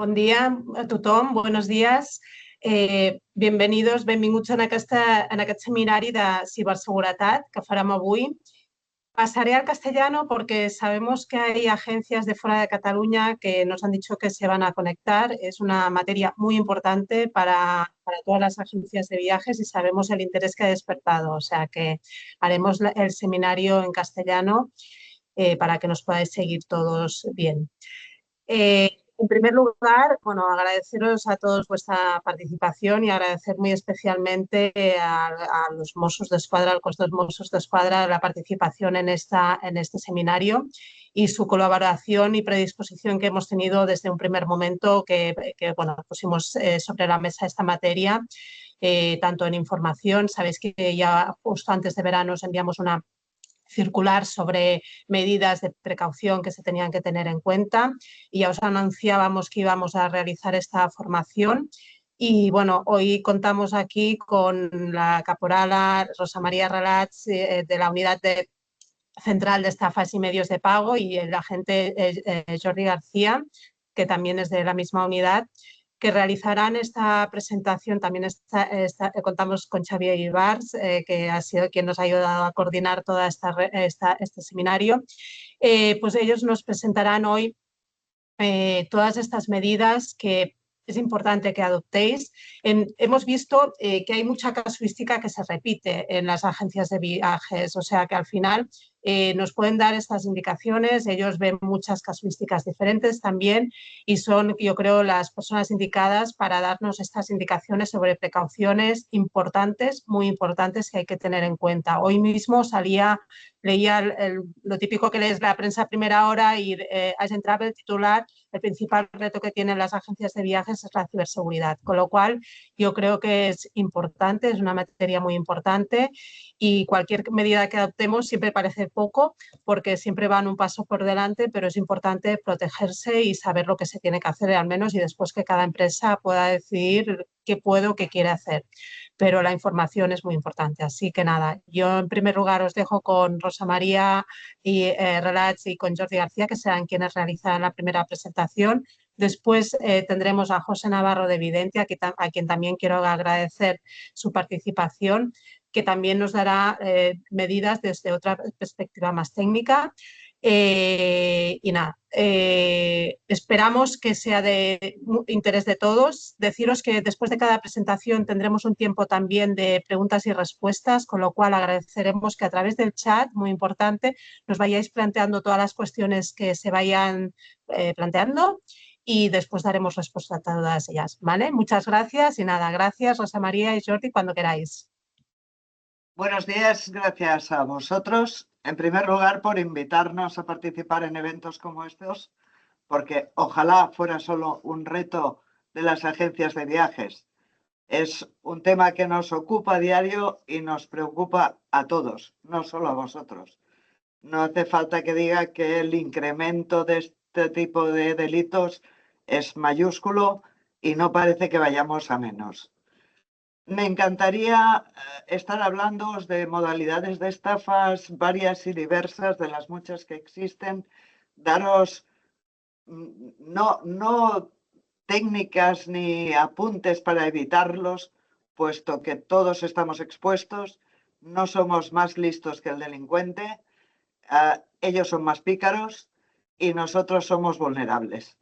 Bon dia a tothom, buenos días. Bienvenidos, benvinguts en aquest seminari de ciberseguretat que farem avui. Pasaré al castellano porque sabemos que hay agencias de fuera de Cataluña que nos han dicho que se van a conectar. Es una materia muy importante para todas las agencias de viajes y sabemos el interés que ha despertado. O sea que haremos el seminario en castellano para que nos podáis seguir todos bien. En primer lugar, bueno, agradeceros a todos vuestra participación y agradecer muy especialmente a los Mossos d'Esquadra, al cos dels Mossos d'Esquadra, la participación en este seminario y su colaboración y predisposición que hemos tenido desde un primer momento que bueno, pusimos sobre la mesa esta materia, tanto en información. Sabéis que ya justo antes de verano os enviamos una circular sobre medidas de precaución que se tenían que tener en cuenta y ya os anunciábamos que íbamos a realizar esta formación. Y bueno, hoy contamos aquí con la caporala Rosa María Relats de la unidad central de estafas y medios de pago y el agente Jordi García, que también es de la misma unidad, que realizarán esta presentación. También contamos con Xavier Ibars, que ha sido quien nos ha ayudado a coordinar todo este seminario. Pues ellos nos presentarán hoy todas estas medidas que es importante que adoptéis. Hemos visto que hay mucha casuística que se repite en las agencias de viajes, o sea que al final nos pueden dar estas indicaciones. Ellos ven muchas casuísticas diferentes también y son, yo creo, las personas indicadas para darnos estas indicaciones sobre precauciones importantes, muy importantes, que hay que tener en cuenta. Hoy mismo leía lo típico que lees la prensa a primera hora y has entrado el titular: el principal reto que tienen las agencias de viajes es la ciberseguridad, con lo cual yo creo que es importante, es una materia muy importante y cualquier medida que adoptemos siempre parece poco porque siempre van un paso por delante, pero es importante protegerse y saber lo que se tiene que hacer al menos, y después que cada empresa pueda decidir qué puede o qué quiere hacer. Pero la información es muy importante. Así que nada, yo en primer lugar os dejo con Rosa María y Relats y con Jordi García, que serán quienes realizarán la primera presentación. Después tendremos a José Navarro de Vidente, a quien también quiero agradecer su participación, que también nos dará medidas desde otra perspectiva más técnica. Y nada, esperamos que sea de interés de todos. Deciros que después de cada presentación tendremos un tiempo también de preguntas y respuestas, con lo cual agradeceremos que a través del chat, muy importante, nos vayáis planteando todas las cuestiones que se vayan planteando y después daremos respuesta a todas ellas, ¿vale? Muchas gracias y nada, gracias Rosa María y Jordi, cuando queráis. Buenos días, gracias a vosotros, en primer lugar, por invitarnos a participar en eventos como estos, porque ojalá fuera solo un reto de las agencias de viajes. Es un tema que nos ocupa a diario y nos preocupa a todos, no solo a vosotros. No hace falta que diga que el incremento de este tipo de delitos es mayúsculo y no parece que vayamos a menos. Me encantaría estar hablándoos de modalidades de estafas varias y diversas, de las muchas que existen, daros no técnicas ni apuntes para evitarlos, puesto que todos estamos expuestos, no somos más listos que el delincuente, ellos son más pícaros y nosotros somos vulnerables.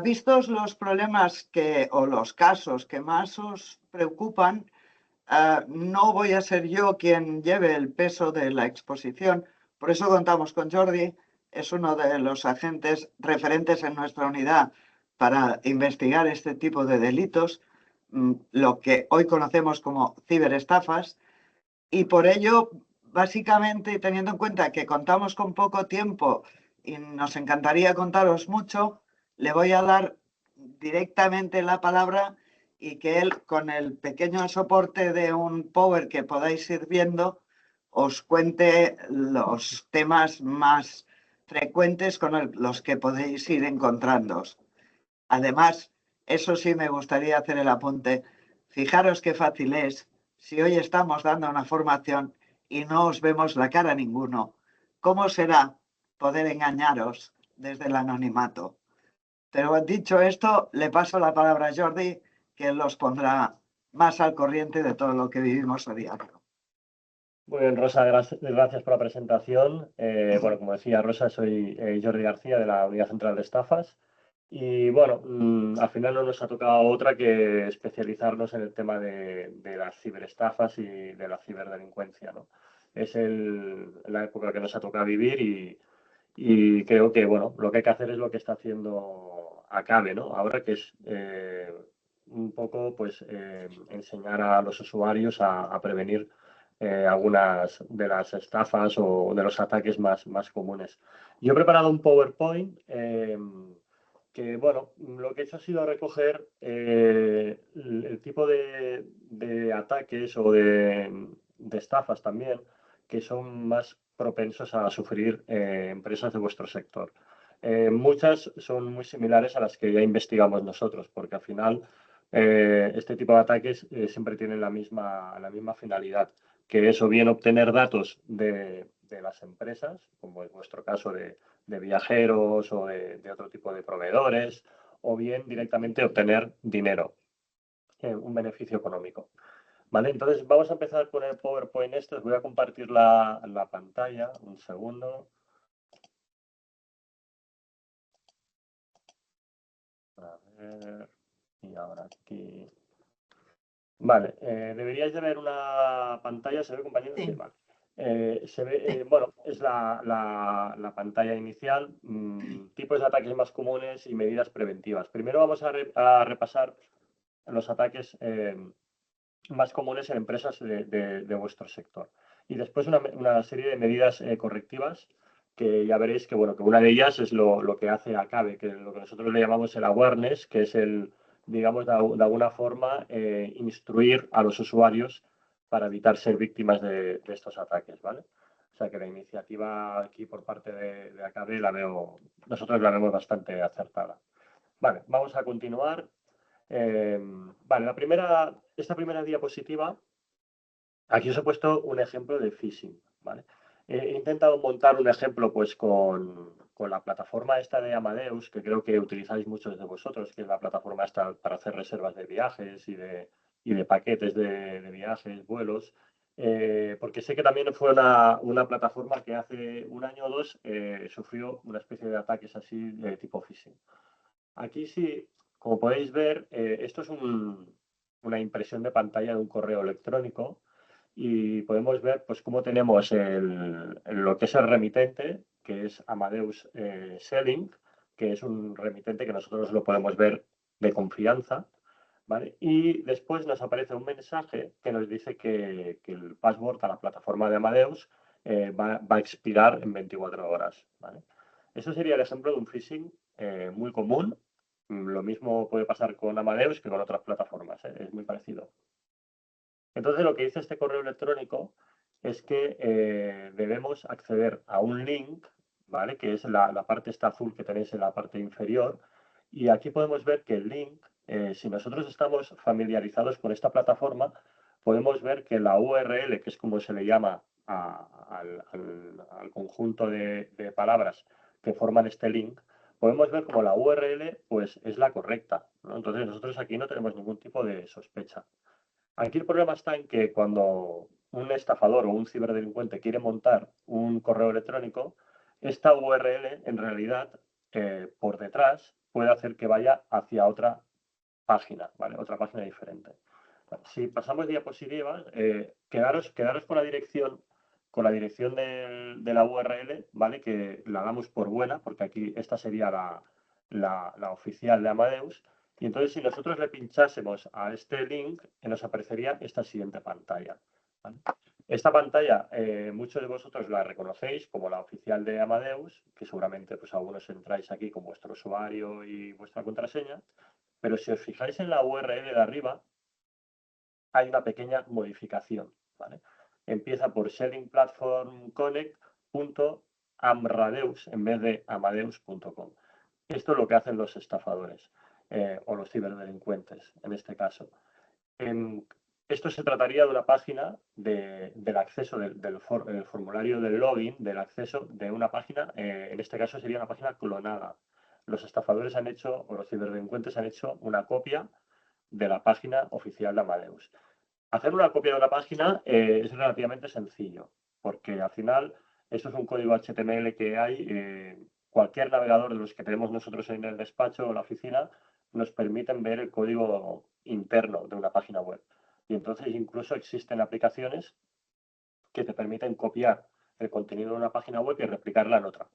Vistos los problemas o los casos que más os preocupan, no voy a ser yo quien lleve el peso de la exposición. Por eso contamos con Jordi, es uno de los agentes referentes en nuestra unidad para investigar este tipo de delitos, lo que hoy conocemos como ciberestafas, y por ello, básicamente, teniendo en cuenta que contamos con poco tiempo y nos encantaría contaros mucho, le voy a dar directamente la palabra y que él, con el pequeño soporte de un Power que podáis ir viendo, os cuente los temas más frecuentes con los que podéis ir encontrándoos. Además, eso sí me gustaría hacer el apunte. Fijaros qué fácil es si hoy estamos dando una formación y no os vemos la cara a ninguno. ¿Cómo será poder engañaros desde el anonimato? Pero dicho esto, le paso la palabra a Jordi, que los pondrá más al corriente de todo lo que vivimos a diario. Muy bien, Rosa, gracias por la presentación. Bueno, como decía Rosa, soy Jordi García de la Unidad Central de Estafas. Y bueno, al final no nos ha tocado otra que especializarnos en el tema de las ciberestafas y de la ciberdelincuencia, ¿no? Es la época que nos ha tocado vivir y creo que, bueno, lo que hay que hacer es lo que está haciendo Acabe, ¿no? Ahora que es un poco, pues, enseñar a los usuarios a prevenir algunas de las estafas o de los ataques más comunes. Yo he preparado un PowerPoint que, bueno, lo que he hecho ha sido recoger el tipo de ataques o de estafas también que son más propensos a sufrir empresas de vuestro sector. Muchas son muy similares a las que ya investigamos nosotros, porque al final este tipo de ataques siempre tienen la misma finalidad, que es o bien obtener datos de las empresas, como en vuestro caso de viajeros o de otro tipo de proveedores, o bien directamente obtener dinero, un beneficio económico. Vale, entonces vamos a empezar con el PowerPoint este. Os voy a compartir la pantalla, un segundo. A ver, y ahora aquí. Vale, deberíais de ver una pantalla, ¿se ve, compañeros? Sí. Sí, vale. Se ve, bueno, es la pantalla inicial, tipos de ataques más comunes y medidas preventivas. Primero vamos a repasar los ataques más comunes en empresas de vuestro sector. Y después una serie de medidas correctivas que ya veréis que, bueno, que una de ellas es lo que hace Acabe, que lo que nosotros le llamamos el awareness, que es digamos, de alguna forma, instruir a los usuarios para evitar ser víctimas de estos ataques, ¿vale? O sea que la iniciativa aquí por parte de Acabe nosotros la vemos bastante acertada. Vale, vamos a continuar. Vale, esta primera diapositiva, aquí os he puesto un ejemplo de phishing, ¿vale? He intentado montar un ejemplo pues con la plataforma esta de Amadeus, que creo que utilizáis muchos de vosotros, que es la plataforma esta para hacer reservas de viajes y de paquetes de viajes, vuelos, porque sé que también fue una plataforma que hace un año o dos sufrió una especie de ataques así de tipo phishing. Aquí sí, como podéis ver, esto es una impresión de pantalla de un correo electrónico y podemos ver pues cómo tenemos lo que es el remitente, que es Amadeus Selling, que es un remitente que nosotros lo podemos ver de confianza, ¿vale? Y después nos aparece un mensaje que nos dice que el password a la plataforma de Amadeus va a expirar en 24 horas, ¿vale? Eso sería el ejemplo de un phishing muy común. Lo mismo puede pasar con Amadeus que con otras plataformas, es muy parecido. Entonces, lo que dice este correo electrónico es que debemos acceder a un link, ¿vale? Que es la parte esta azul que tenéis en la parte inferior. Y aquí podemos ver que el link, si nosotros estamos familiarizados con esta plataforma, podemos ver que la URL, que es como se le llama al conjunto de palabras que forman este link, podemos ver como la URL pues, es la correcta, ¿no? Entonces, nosotros aquí no tenemos ningún tipo de sospecha. Aquí el problema está en que cuando un estafador o un ciberdelincuente quiere montar un correo electrónico, esta URL en realidad por detrás puede hacer que vaya hacia otra página, ¿vale? Otra página diferente. Si pasamos diapositivas, quedaros con la dirección de la URL, ¿vale? Que la damos por buena, porque aquí esta sería la oficial de Amadeus. Y entonces, si nosotros le pinchásemos a este link, nos aparecería esta siguiente pantalla, ¿vale? Esta pantalla, muchos de vosotros la reconocéis como la oficial de Amadeus, que seguramente pues algunos entráis aquí con vuestro usuario y vuestra contraseña, pero si os fijáis en la URL de arriba, hay una pequeña modificación, ¿vale? Empieza por sellingplatformconnect.amradeus en vez de amadeus.com. Esto es lo que hacen los estafadores o los ciberdelincuentes en este caso. Esto se trataría de una página del acceso del formulario del login, del acceso de una página, en este caso sería una página clonada, los estafadores han hecho, o los ciberdelincuentes han hecho una copia de la página oficial de Amadeus. Hacer una copia de una página es relativamente sencillo, porque al final esto es un código HTML que hay. Cualquier navegador de los que tenemos nosotros en el despacho o la oficina nos permiten ver el código interno de una página web. Y entonces incluso existen aplicaciones que te permiten copiar el contenido de una página web y replicarla en otra.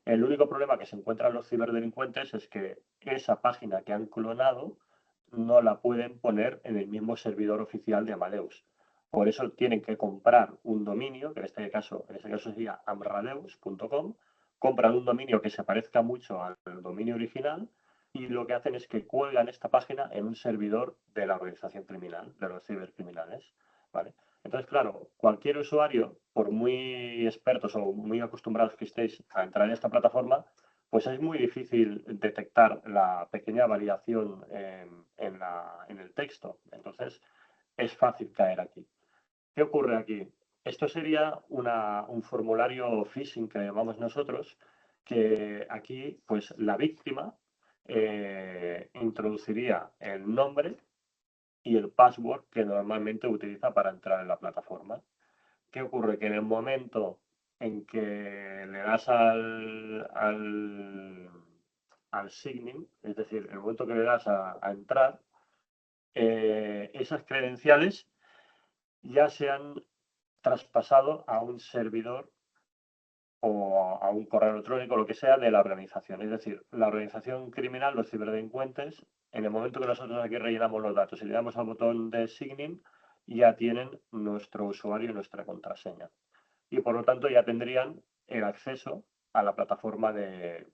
El único problema que se encuentran los ciberdelincuentes es que esa página que han clonado no la pueden poner en el mismo servidor oficial de Amadeus. Por eso tienen que comprar un dominio, que en este caso sería amradeus.com, compran un dominio que se parezca mucho al dominio original y lo que hacen es que cuelgan esta página en un servidor de la organización criminal, de los cibercriminales, ¿vale? Entonces, claro, cualquier usuario, por muy expertos o muy acostumbrados que estéis a entrar en esta plataforma, pues es muy difícil detectar la pequeña variación en el texto. Entonces, es fácil caer aquí. ¿Qué ocurre aquí? Esto sería un formulario phishing que llamamos nosotros, que aquí, pues la víctima introduciría el nombre y el password que normalmente utiliza para entrar en la plataforma. ¿Qué ocurre? Que en el momento en que le das al signing, es decir, el momento que le das a entrar, esas credenciales ya se han traspasado a un servidor o a un correo electrónico, lo que sea, de la organización. Es decir, la organización criminal, los ciberdelincuentes, en el momento que nosotros aquí rellenamos los datos y le damos al botón de signing, ya tienen nuestro usuario y nuestra contraseña. Y por lo tanto ya tendrían el acceso a la plataforma de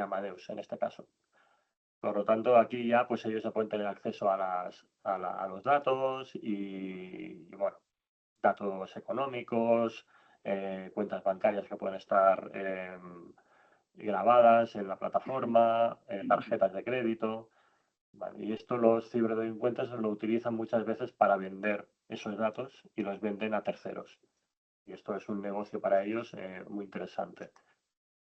Amadeus, en este caso. Por lo tanto, aquí ya pues ellos ya pueden tener acceso a los datos y, bueno, datos económicos, cuentas bancarias que pueden estar grabadas en la plataforma, tarjetas de crédito. ¿Vale? Y esto los ciberdelincuentes lo utilizan muchas veces para vender esos datos y los venden a terceros. Y esto es un negocio para ellos muy interesante.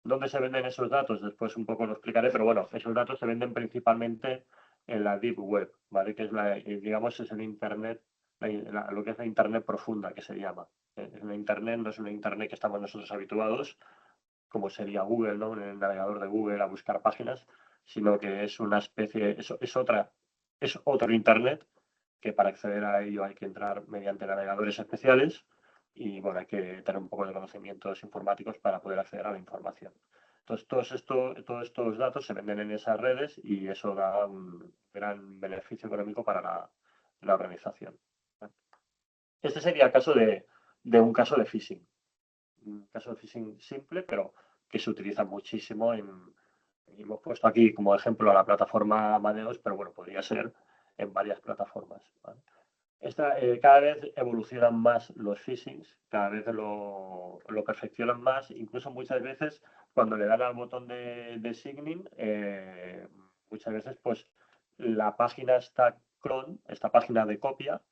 ¿Dónde se venden esos datos? Después un poco lo explicaré, pero bueno, esos datos se venden principalmente en la Deep Web, ¿vale? Que es digamos, es el Internet, lo que es la Internet profunda, que se llama. La Internet no es una Internet que estamos nosotros habituados, como sería Google, ¿no? En el navegador de Google a buscar páginas, sino que es una especie, es otro Internet que para acceder a ello hay que entrar mediante navegadores especiales y bueno, hay que tener un poco de conocimientos informáticos para poder acceder a la información. Entonces, todos estos datos se venden en esas redes y eso da un gran beneficio económico para la organización. Este sería el caso de un caso de phishing. Un caso de phishing simple, pero que se utiliza muchísimo hemos puesto aquí como ejemplo a la plataforma Amadeus, pero bueno, podría ser en varias plataformas, ¿vale? Cada vez evolucionan más los phishings, cada vez lo perfeccionan más, incluso muchas veces cuando le dan al botón de signing, muchas veces pues la página esta página de copia,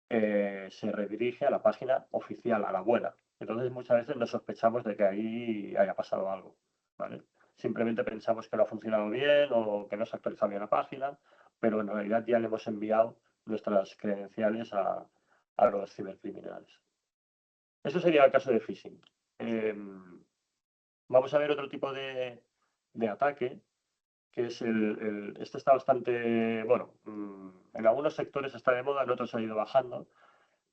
se redirige a la página oficial, a la buena. Entonces muchas veces nos sospechamos de que ahí haya pasado algo, ¿vale? Simplemente pensamos que no ha funcionado bien o que no se ha actualizado bien la página, pero en realidad ya le hemos enviado nuestras credenciales a los cibercriminales. Eso sería el caso de phishing. Vamos a ver otro tipo de ataque, que es este está bastante, bueno, en algunos sectores está de moda, en otros ha ido bajando,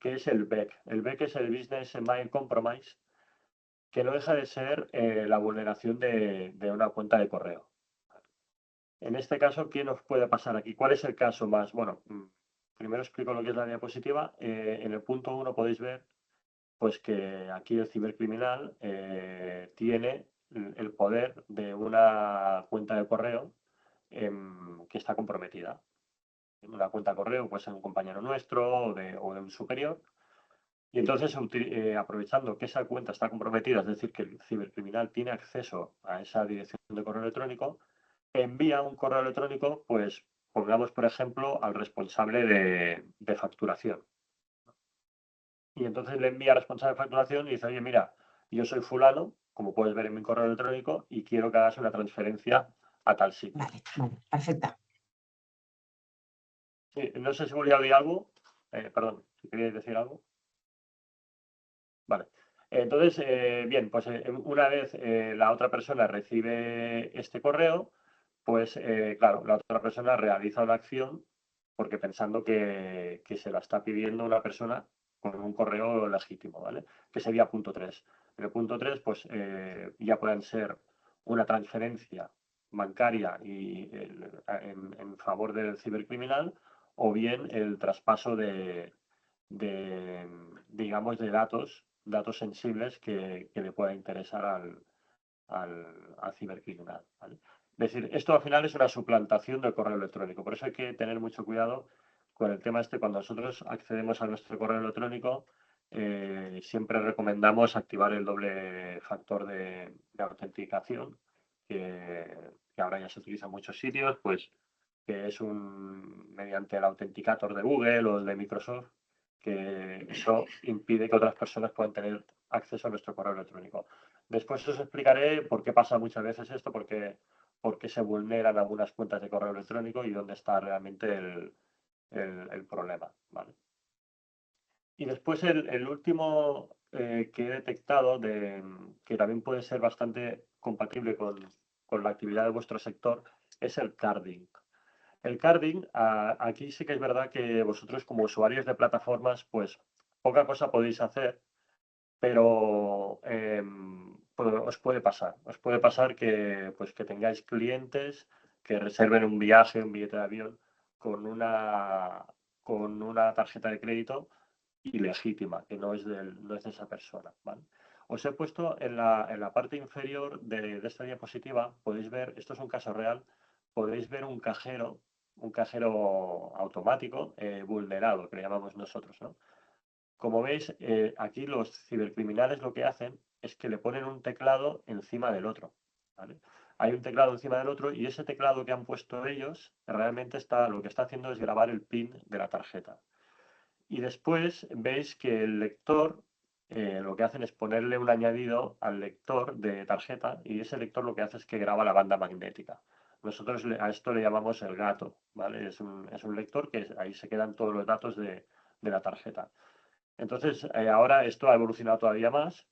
que es el BEC. El BEC es el Business Email Compromise, que no deja de ser la vulneración de una cuenta de correo. En este caso, ¿qué nos puede pasar aquí? ¿Cuál es el caso más? Bueno, primero explico lo que es la diapositiva. En el punto 1 podéis ver pues, que aquí el cibercriminal tiene el poder de una cuenta de correo que está comprometida. Una cuenta de correo puede ser un compañero nuestro o de un superior. Y entonces, aprovechando que esa cuenta está comprometida, es decir, que el cibercriminal tiene acceso a esa dirección de correo electrónico, envía un correo electrónico, pues pongamos, por ejemplo, al responsable de facturación. Y entonces le envía al responsable de facturación y dice, oye, mira, yo soy fulano como puedes ver en mi correo electrónico, y quiero que hagas una transferencia a tal sitio. Vale, vale, perfecte. Sí, no sé si volia dir algo. Perdón, si queríais decir algo. Vale. Entonces, bien, pues una vez la otra persona recibe este correo, pues claro, la otra persona realiza una acción porque pensando que se la está pidiendo una persona con un correo legítimo, ¿vale? Que sería punto 3. En el punto 3, pues ya pueden ser una transferencia bancaria y en favor del cibercriminal, o bien el traspaso digamos, de datos sensibles que le pueda interesar al cibercriminal, ¿vale? Es decir, esto al final es una suplantación del correo electrónico, por eso hay que tener mucho cuidado con el tema este. Cuando nosotros accedemos a nuestro correo electrónico, siempre recomendamos activar el doble factor de autenticación, que ahora ya se utiliza en muchos sitios, pues que es mediante el Authenticator de Google o el de Microsoft, que eso impide que otras personas puedan tener acceso a nuestro correo electrónico. Después os explicaré por qué pasa muchas veces esto, por qué se vulneran algunas cuentas de correo electrónico y dónde está realmente el problema, ¿vale? Y después el último que he detectado, que también puede ser bastante compatible con la actividad de vuestro sector, es el carding. El carding, aquí sí que es verdad que vosotros como usuarios de plataformas, pues poca cosa podéis hacer, pero pues, os puede pasar. Os puede pasar que, pues, que tengáis clientes que reserven un viaje, un billete de avión con una tarjeta de crédito ilegítima, que no es de esa persona, ¿vale? Os he puesto en la parte inferior de esta diapositiva, podéis ver, esto es un caso real, podéis ver un cajero automático vulnerado, que le llamamos nosotros, ¿no? Como veis, aquí los cibercriminales lo que hacen es que le ponen un teclado encima del otro, ¿vale? Hay un teclado encima del otro y ese teclado que han puesto ellos realmente lo que está haciendo es grabar el PIN de la tarjeta. Y después veis que el lector, lo que hacen es ponerle un añadido al lector de tarjeta, y ese lector lo que hace es que graba la banda magnética. Nosotros a esto le llamamos el gato, ¿vale? Es un lector que ahí se quedan todos los datos de la tarjeta. Entonces, ahora esto ha evolucionado todavía más,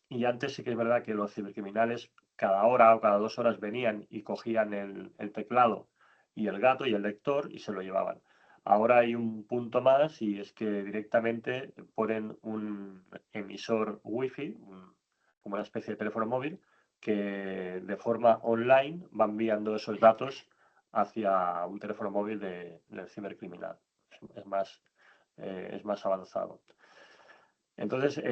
y antes sí que es verdad que los cibercriminales cada hora o cada 2 horas venían y cogían el teclado y el gato y el lector y se lo llevaban. Ahora hay un punto más, y es que directamente ponen un emisor wifi, como una especie de teléfono móvil, que de forma online va enviando esos datos hacia un teléfono móvil del cibercriminal. Es más avanzado. Entonces,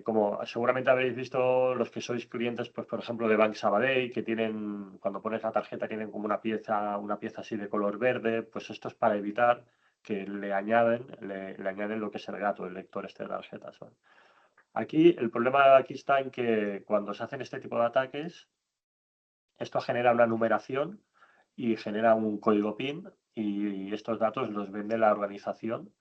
como seguramente habréis visto los que sois clientes, pues por ejemplo de Bank Sabadell, que tienen, cuando pones la tarjeta, tienen como una pieza así de color verde, pues esto es para evitar que le añaden lo que es el gato, el lector este de tarjetas, ¿vale? Aquí, el problema aquí está en que cuando se hacen este tipo de ataques, esto genera una numeración y genera un código PIN, y estos datos los vende la organización,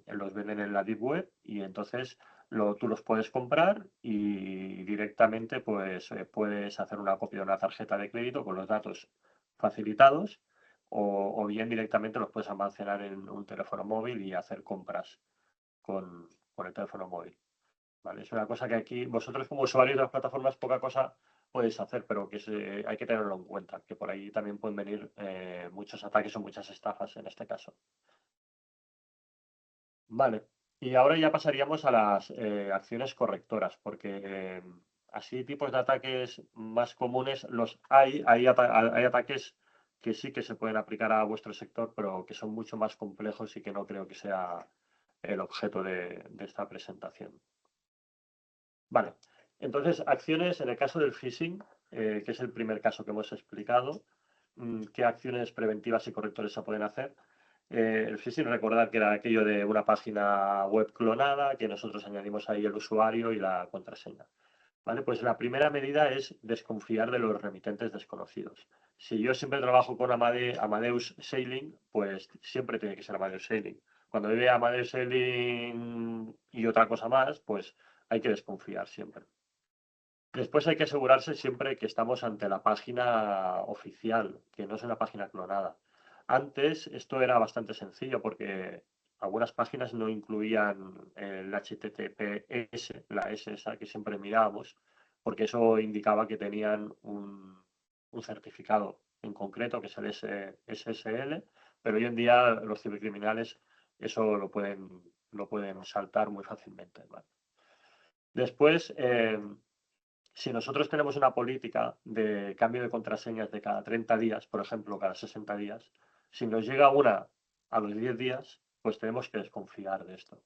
los venden en la Deep Web, y entonces tú los puedes comprar y directamente pues, puedes hacer una copia de una tarjeta de crédito con los datos facilitados, o bien directamente los puedes almacenar en un teléfono móvil y hacer compras con el teléfono móvil, ¿vale? Es una cosa que aquí vosotros como usuarios de las plataformas poca cosa podéis hacer, pero que hay que tenerlo en cuenta, que por ahí también pueden venir muchos ataques o muchas estafas en este caso. Vale, y ahora ya pasaríamos a las acciones correctoras, porque así tipos de ataques más comunes hay ataques que sí que se pueden aplicar a vuestro sector, pero que son mucho más complejos y que no creo que sea el objeto de esta presentación. Vale, entonces acciones en el caso del phishing, que es el primer caso que hemos explicado. ¿Qué acciones preventivas y correctores se pueden hacer? El phishing, recordad que era aquello de una página web clonada, que nosotros añadimos ahí el usuario y la contraseña. ¿Vale? Pues la primera medida es desconfiar de los remitentes desconocidos. Si yo siempre trabajo con Amadeus Sailing, pues siempre tiene que ser Amadeus Sailing. Cuando vea Amadeus Sailing y otra cosa más, pues hay que desconfiar siempre. Después hay que asegurarse siempre que estamos ante la página oficial, que no es una página clonada. Antes esto era bastante sencillo porque algunas páginas no incluían el HTTPS, la S esa que siempre mirábamos, porque eso indicaba que tenían un certificado en concreto, que es el SSL, pero hoy en día los cibercriminales eso lo pueden saltar muy fácilmente, ¿vale? Después, si nosotros tenemos una política de cambio de contraseñas de cada 30 días, por ejemplo, cada 60 días, si nos llega una a los 10 días, pues tenemos que desconfiar de esto.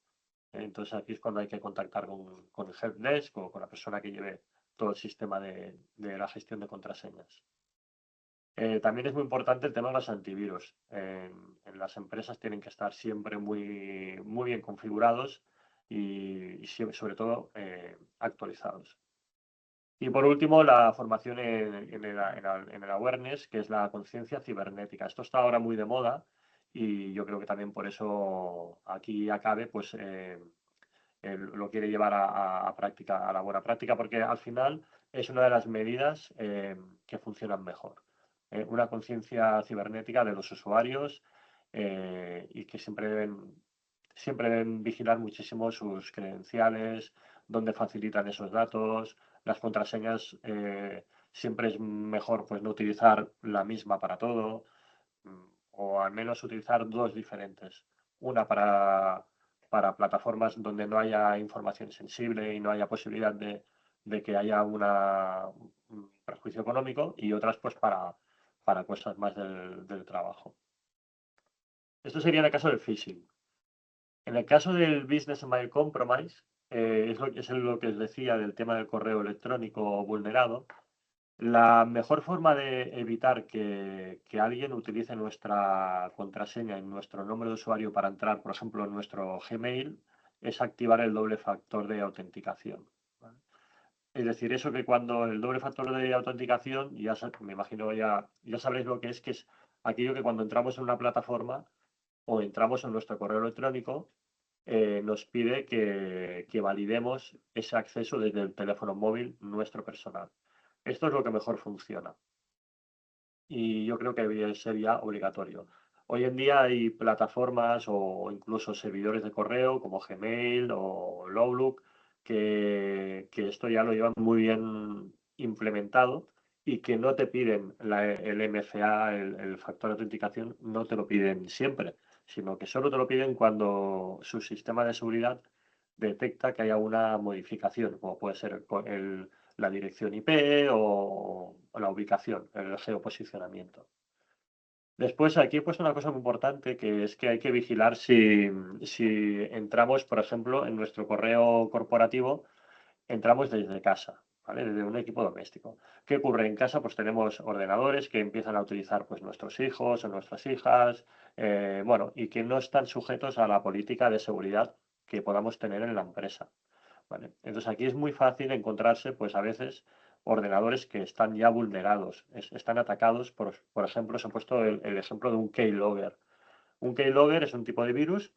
Entonces aquí es cuando hay que contactar con el helpdesk o con la persona que lleve todo el sistema de la gestión de contraseñas. También es muy importante el tema de los antivirus. En las empresas tienen que estar siempre muy, muy bien configurados y sobre todo actualizados. Y por último, la formación en el awareness, que es la conciencia cibernética. Esto está ahora muy de moda y yo creo que también por eso aquí Acabe pues, él lo quiere llevar a práctica, a la buena práctica, porque al final es una de las medidas que funcionan mejor. Una conciencia cibernética de los usuarios y que siempre deben vigilar muchísimo sus credenciales, dónde facilitan esos datos, las contraseñas. Siempre es mejor pues no utilizar la misma para todo, o al menos utilizar dos diferentes. Una para plataformas donde no haya información sensible y no haya posibilidad de que haya un perjuicio económico, y otras pues para cosas más del trabajo. Esto sería en el caso del phishing. En el caso del Business Mail Compromise, es lo que os decía del tema del correo electrónico vulnerado. La mejor forma de evitar que alguien utilice nuestra contraseña y nuestro nombre de usuario para entrar, por ejemplo, en nuestro Gmail, es activar el doble factor de autenticación, ¿vale? Es decir, eso que cuando el doble factor de autenticación, me imagino ya sabréis lo que es aquello que cuando entramos en una plataforma o entramos en nuestro correo electrónico, nos pide que validemos ese acceso desde el teléfono móvil nuestro personal. Esto es lo que mejor funciona y yo creo que sería obligatorio. Hoy en día hay plataformas o incluso servidores de correo como Gmail o Outlook que esto ya lo llevan muy bien implementado y que no te piden el MFA, el factor de autenticación, no te lo piden siempre, sino que solo te lo piden cuando su sistema de seguridad detecta que haya una modificación, como puede ser la dirección IP o la ubicación, el geoposicionamiento. Después aquí he puesto una cosa muy importante, que es que hay que vigilar si entramos, por ejemplo, en nuestro correo corporativo, entramos desde casa, ¿vale? Desde un equipo doméstico. ¿Qué ocurre? En casa pues tenemos ordenadores que empiezan a utilizar pues nuestros hijos o nuestras hijas, bueno, y que no están sujetos a la política de seguridad que podamos tener en la empresa, ¿vale? Entonces aquí es muy fácil encontrarse pues a veces ordenadores que están ya vulnerados, están atacados. Por ejemplo, os he puesto el ejemplo de un keylogger. Un keylogger es un tipo de virus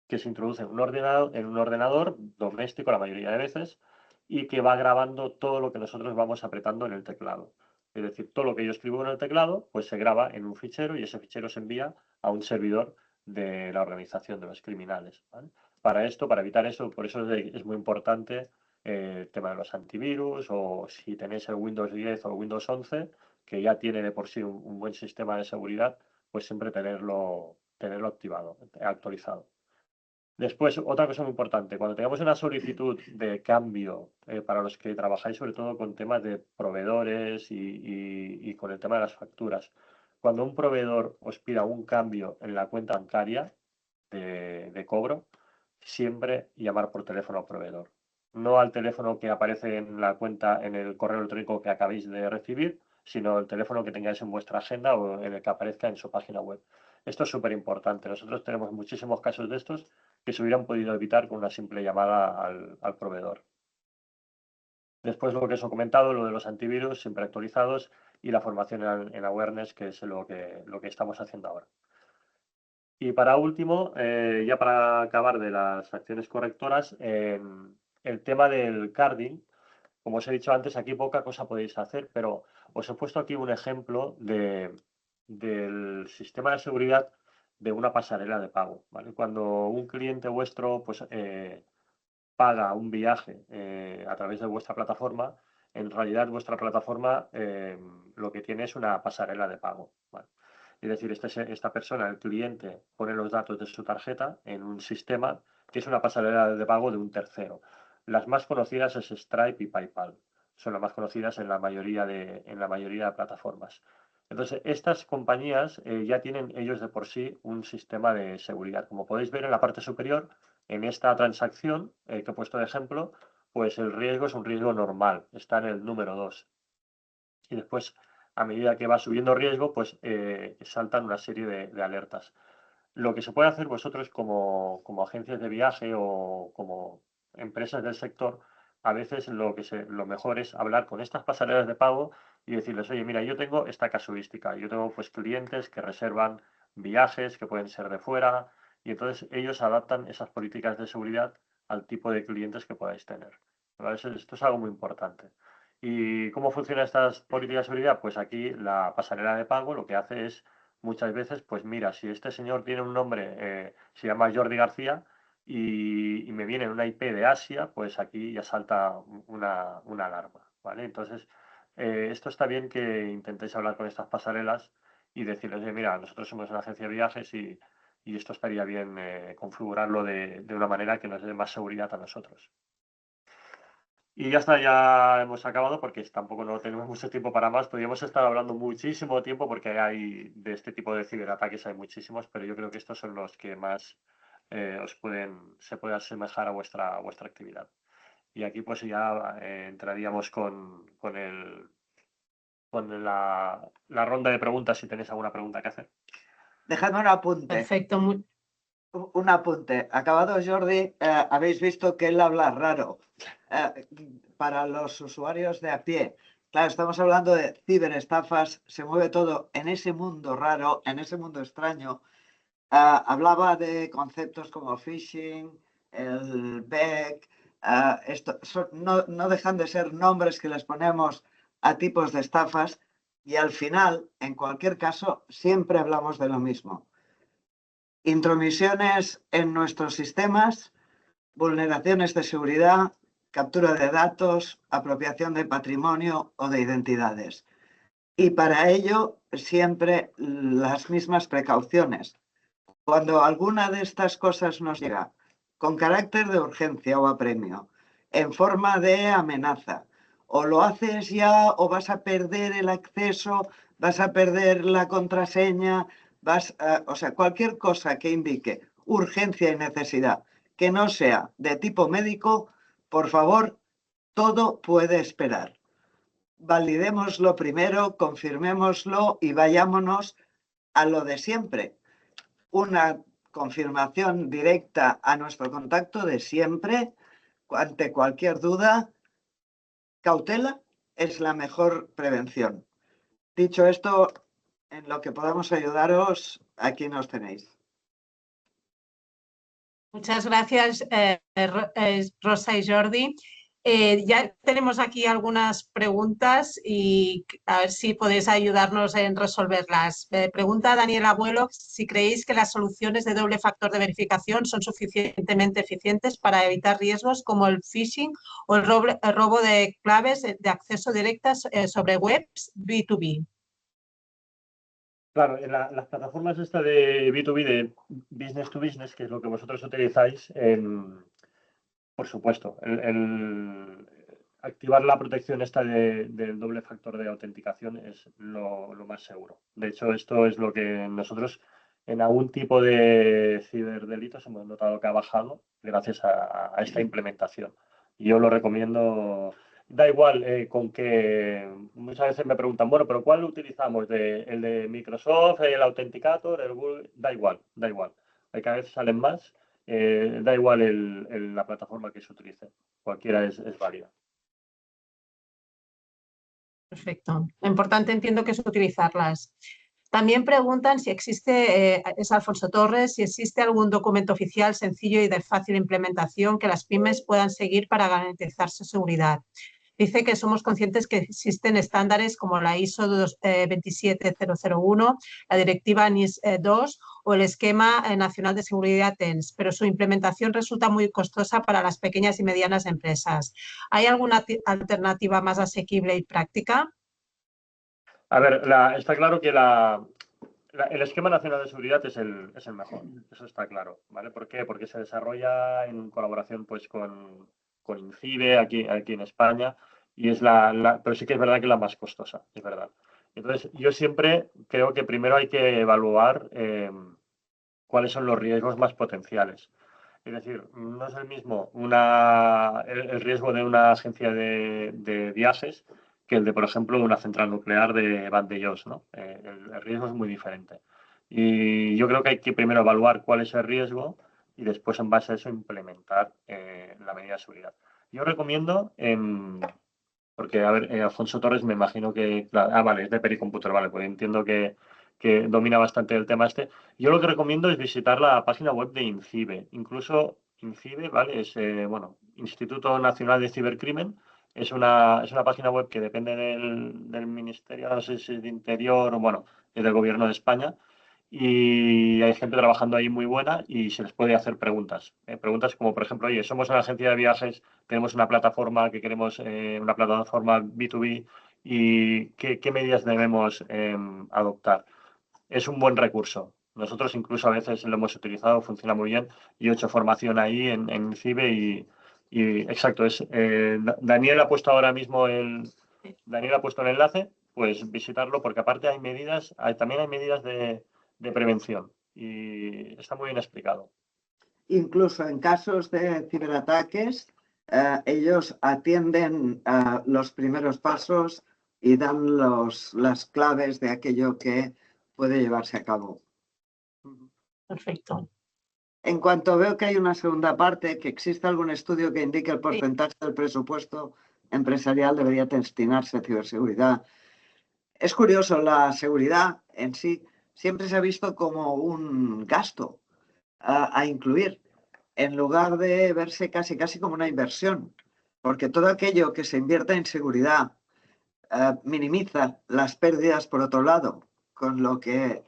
que se introduce en un ordenador doméstico la mayoría de veces y que va grabando todo lo que nosotros vamos apretando en el teclado. Es decir, todo lo que yo escribo en el teclado pues se graba en un fichero y ese fichero se envía a un servidor de la organización de los criminales, ¿vale? Para evitar eso, por eso es muy importante el tema de los antivirus, o si tenéis el Windows 10 o el Windows 11, que ya tiene de por sí un buen sistema de seguridad, pues siempre tenerlo activado, actualizado. Después, otra cosa muy importante, cuando tengamos una solicitud de cambio, para los que trabajáis sobre todo con temas de proveedores y con el tema de las facturas, cuando un proveedor os pida un cambio en la cuenta bancaria de cobro, siempre llamar por teléfono al proveedor. No al teléfono que aparece en la cuenta, en el correo electrónico que acabéis de recibir, sino el teléfono que tengáis en vuestra agenda o en el que aparezca en su página web. Esto es súper importante. Nosotros tenemos muchísimos casos de estos que se hubieran podido evitar con una simple llamada al proveedor. Después, lo que os he comentado, lo de los antivirus siempre actualizados y la formación en awareness, que es lo que estamos haciendo ahora. Y para último, ya para acabar de las acciones correctoras, el tema del carding. como os he dicho antes, aquí poca cosa podéis hacer, pero os he puesto aquí un ejemplo del sistema de seguridad de una pasarela de pago, ¿vale? Cuando un cliente vuestro pues, paga un viaje a través de vuestra plataforma, en realidad vuestra plataforma lo que tiene es una pasarela de pago, ¿vale? Es decir, esta persona, el cliente, pone los datos de su tarjeta en un sistema que es una pasarela de pago de un tercero. Las más conocidas es Stripe y PayPal. Son las más conocidas en la mayoría de plataformas. Entonces, estas compañías ya tienen ellos de por sí un sistema de seguridad. Como podéis ver en la parte superior, en esta transacción que he puesto de ejemplo, pues el riesgo es un riesgo normal, está en el número 2. Y después, a medida que va subiendo riesgo, pues saltan una serie de alertas. Lo que se puede hacer vosotros como agencias de viaje o como empresas del sector, a veces lo mejor es hablar con estas pasarelas de pago y decirles, oye, mira, yo tengo esta casuística, yo tengo pues clientes que reservan viajes que pueden ser de fuera y entonces ellos adaptan esas políticas de seguridad al tipo de clientes que podáis tener. ¿Vale? Esto es algo muy importante. ¿Y cómo funcionan estas políticas de seguridad? Pues aquí la pasarela de pago lo que hace es muchas veces, pues mira, si este señor tiene un nombre, se llama Jordi García y me viene una IP de Asia, pues aquí ya salta una alarma, ¿vale? Entonces, esto está bien que intentéis hablar con estas pasarelas y decirles, mira, nosotros somos una agencia de viajes y esto estaría bien configurarlo de una manera que nos dé más seguridad a nosotros. Y ya está, ya hemos acabado porque tampoco no tenemos mucho tiempo para más. Podríamos estar hablando muchísimo tiempo porque hay de este tipo de ciberataques hay muchísimos, pero yo creo que estos son los que más se puede asemejar a vuestra actividad. Y aquí pues ya entraríamos con la ronda de preguntas si tenéis alguna pregunta que hacer. Dejadme un apunte. Perfecto. Un apunte. Acabado Jordi, habéis visto que él habla raro. Para los usuarios de a pie, claro, estamos hablando de ciberestafas, se mueve todo en ese mundo raro, en ese mundo extraño. Hablaba de conceptos como phishing, el BEC, no dejan de ser nombres que les ponemos a tipos de estafas y al final, en cualquier caso, siempre hablamos de lo mismo. Intromisiones en nuestros sistemas, vulneraciones de seguridad, captura de datos, apropiación de patrimonio o de identidades. Y para ello, siempre las mismas precauciones. Cuando alguna de estas cosas nos llega con carácter de urgencia o apremio, en forma de amenaza, o lo haces ya o vas a perder el acceso, vas a perder la contraseña, o sea, cualquier cosa que indique urgencia y necesidad que no sea de tipo médico, por favor, todo puede esperar. Validémoslo primero, confirmémoslo y vayámonos a lo de siempre. Una confirmación directa a nuestro contacto de siempre, ante cualquier duda, cautela es la mejor prevención. Dicho esto, en lo que podamos ayudaros, aquí nos tenéis. Muchas gracias, Rosa y Jordi. Ya tenemos aquí algunas preguntas y a ver si podéis ayudarnos en resolverlas. Pregunta Daniel Abuelo si creéis que las soluciones de doble factor de verificación son suficientemente eficientes para evitar riesgos como el phishing o el robo de claves de acceso directas sobre webs B2B. Claro, en las plataformas esta de B2B, de business to business, que es lo que vosotros utilizáis, por supuesto, activar la protección esta del doble factor de autenticación es lo más seguro. De hecho, esto es lo que nosotros en algún tipo de ciberdelitos hemos notado que ha bajado gracias a esta implementación. Y yo lo recomiendo. Da igual con que muchas veces me preguntan, bueno, pero ¿cuál utilizamos? ¿El de Microsoft, el Authenticator, el Google? Da igual. Cada vez salen más. Da igual la plataforma que se utilice, cualquiera es válida. Perfecto. Lo importante entiendo que es utilizarlas. También preguntan si existe, es Alfonso Torres, si existe algún documento oficial sencillo y de fácil implementación que las pymes puedan seguir para garantizar su seguridad. Dice que somos conscientes que existen estándares como la ISO 27001, la directiva NIS 2 o el esquema nacional de seguridad TENS, pero su implementación resulta muy costosa para las pequeñas y medianas empresas. ¿Hay alguna alternativa más asequible y práctica? A ver, está claro que el esquema nacional de seguridad es el mejor, eso está claro, ¿vale? ¿Por qué? Porque se desarrolla en colaboración pues con INCIBE aquí en España y es pero sí que es verdad que es la más costosa, es verdad. Entonces, yo siempre creo que primero hay que evaluar cuáles son los riesgos más potenciales. Es decir, no es el mismo el riesgo de una agencia de viajes que el de, por ejemplo, de una central nuclear de Vandellós, ¿no? El riesgo es muy diferente. Y yo creo que hay que primero evaluar cuál es el riesgo y después, en base a eso, implementar la medida de seguridad. Yo recomiendo, porque, a ver, Alfonso Torres me imagino que... vale, es de Pericomputer, vale, pues entiendo que domina bastante el tema este. Yo lo que recomiendo es visitar la página web de INCIBE. Incluso INCIBE, ¿vale? Es, Instituto Nacional de Cibercrimen. Es una página web que depende del Ministerio, no sé si de Interior o, bueno, del Gobierno de España. Y hay gente trabajando ahí muy buena y se les puede hacer preguntas. Preguntas como, por ejemplo, oye, somos una agencia de viajes, tenemos una plataforma que queremos, una plataforma B2B, y qué medidas debemos adoptar. Es un buen recurso. Nosotros incluso a veces lo hemos utilizado, funciona muy bien. Yo he hecho formación ahí en CIBE exacto, Daniel ha puesto ahora mismo Daniel ha puesto el enlace, pues visitarlo porque aparte también hay medidas de prevención y está muy bien explicado. Incluso en casos de ciberataques, ellos atienden los primeros pasos y dan las claves de aquello que puede llevarse a cabo. Perfecto. En cuanto veo que hay una segunda parte, que existe algún estudio que indique el porcentaje del presupuesto empresarial debería destinarse a ciberseguridad. Es curioso, la seguridad en sí siempre se ha visto como un gasto a incluir, en lugar de verse casi como una inversión, porque todo aquello que se invierte en seguridad minimiza las pérdidas por otro lado, con lo que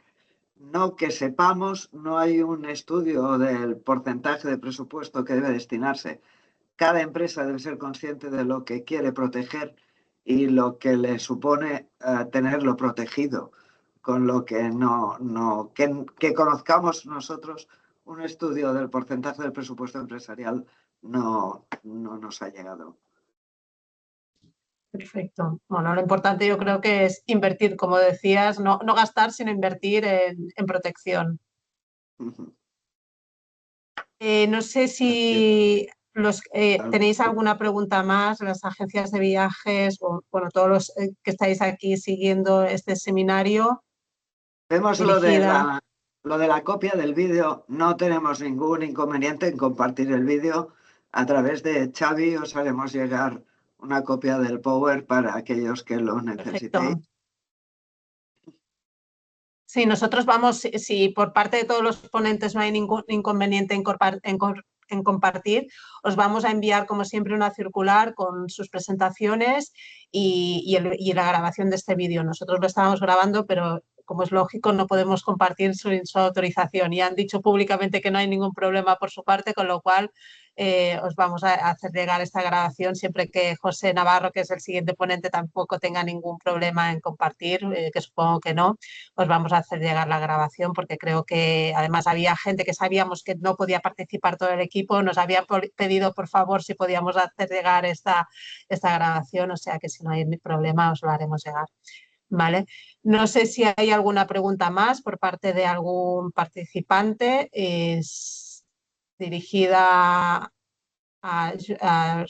no que sepamos, no hay un estudio del porcentaje de presupuesto que debe destinarse. Cada empresa debe ser consciente de lo que quiere proteger y lo que le supone tenerlo protegido, con lo que que conozcamos nosotros un estudio del porcentaje del presupuesto empresarial no nos ha llegado. Perfecto. Bueno, lo importante yo creo que es invertir, como decías, no gastar, sino invertir en protección. No sé si tenéis alguna pregunta más, las agencias de viajes, o bueno, todos los que estáis aquí siguiendo este seminario. Vemos lo de la copia del vídeo, no tenemos ningún inconveniente en compartir el vídeo. A través de Xavi os haremos llegar una copia del Power para aquellos que lo necesitéis. Perfecto. Sí, nosotros vamos, si por parte de todos los ponentes no hay ningún inconveniente en compartir, os vamos a enviar como siempre una circular con sus presentaciones y la grabación de este vídeo. Nosotros lo estábamos grabando, pero como es lógico no podemos compartir sin su autorización y han dicho públicamente que no hay ningún problema por su parte, con lo cual os vamos a hacer llegar esta grabación siempre que José Navarro, que es el siguiente ponente, tampoco tenga ningún problema en compartir, que supongo que no. Os vamos a hacer llegar la grabación porque creo que además había gente que sabíamos que no podía participar todo el equipo, nos había pedido por favor si podíamos hacer llegar esta grabación, o sea que si no hay problema os lo haremos llegar. ¿Vale? No sé si hay alguna pregunta más por parte de algún participante. Es dirigida a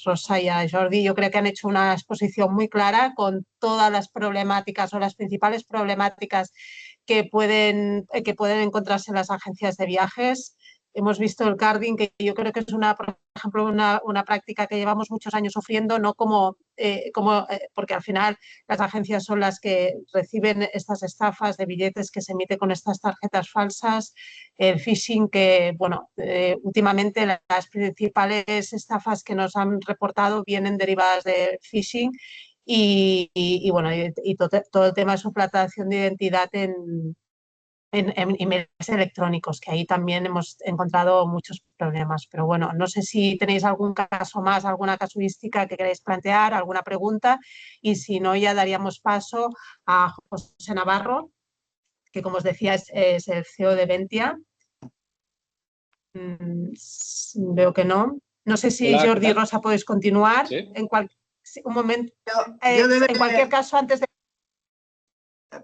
Rosa y a Jordi. Yo creo que han hecho una exposición muy clara con todas las problemáticas o las principales problemáticas que pueden encontrarse en las agencias de viajes. hemos visto el carding, que yo creo que es por ejemplo, una práctica que llevamos muchos años sufriendo, no porque al final las agencias son las que reciben estas estafas de billetes que se emiten con estas tarjetas falsas, el phishing, que bueno, últimamente las principales estafas que nos han reportado vienen derivadas de phishing y bueno, todo el tema de suplantación de identidad en emails electrónicos, que ahí también hemos encontrado muchos problemas. Pero bueno, no sé si tenéis algún caso más, alguna casuística que queráis plantear, alguna pregunta, y si no, ya daríamos paso a José Navarro, que como os decía es el CEO de Ventia. Veo que no. No sé si Hola, Jordi y Rosa podéis continuar. ¿Sí? Un momento. Yo En cualquier caso, antes de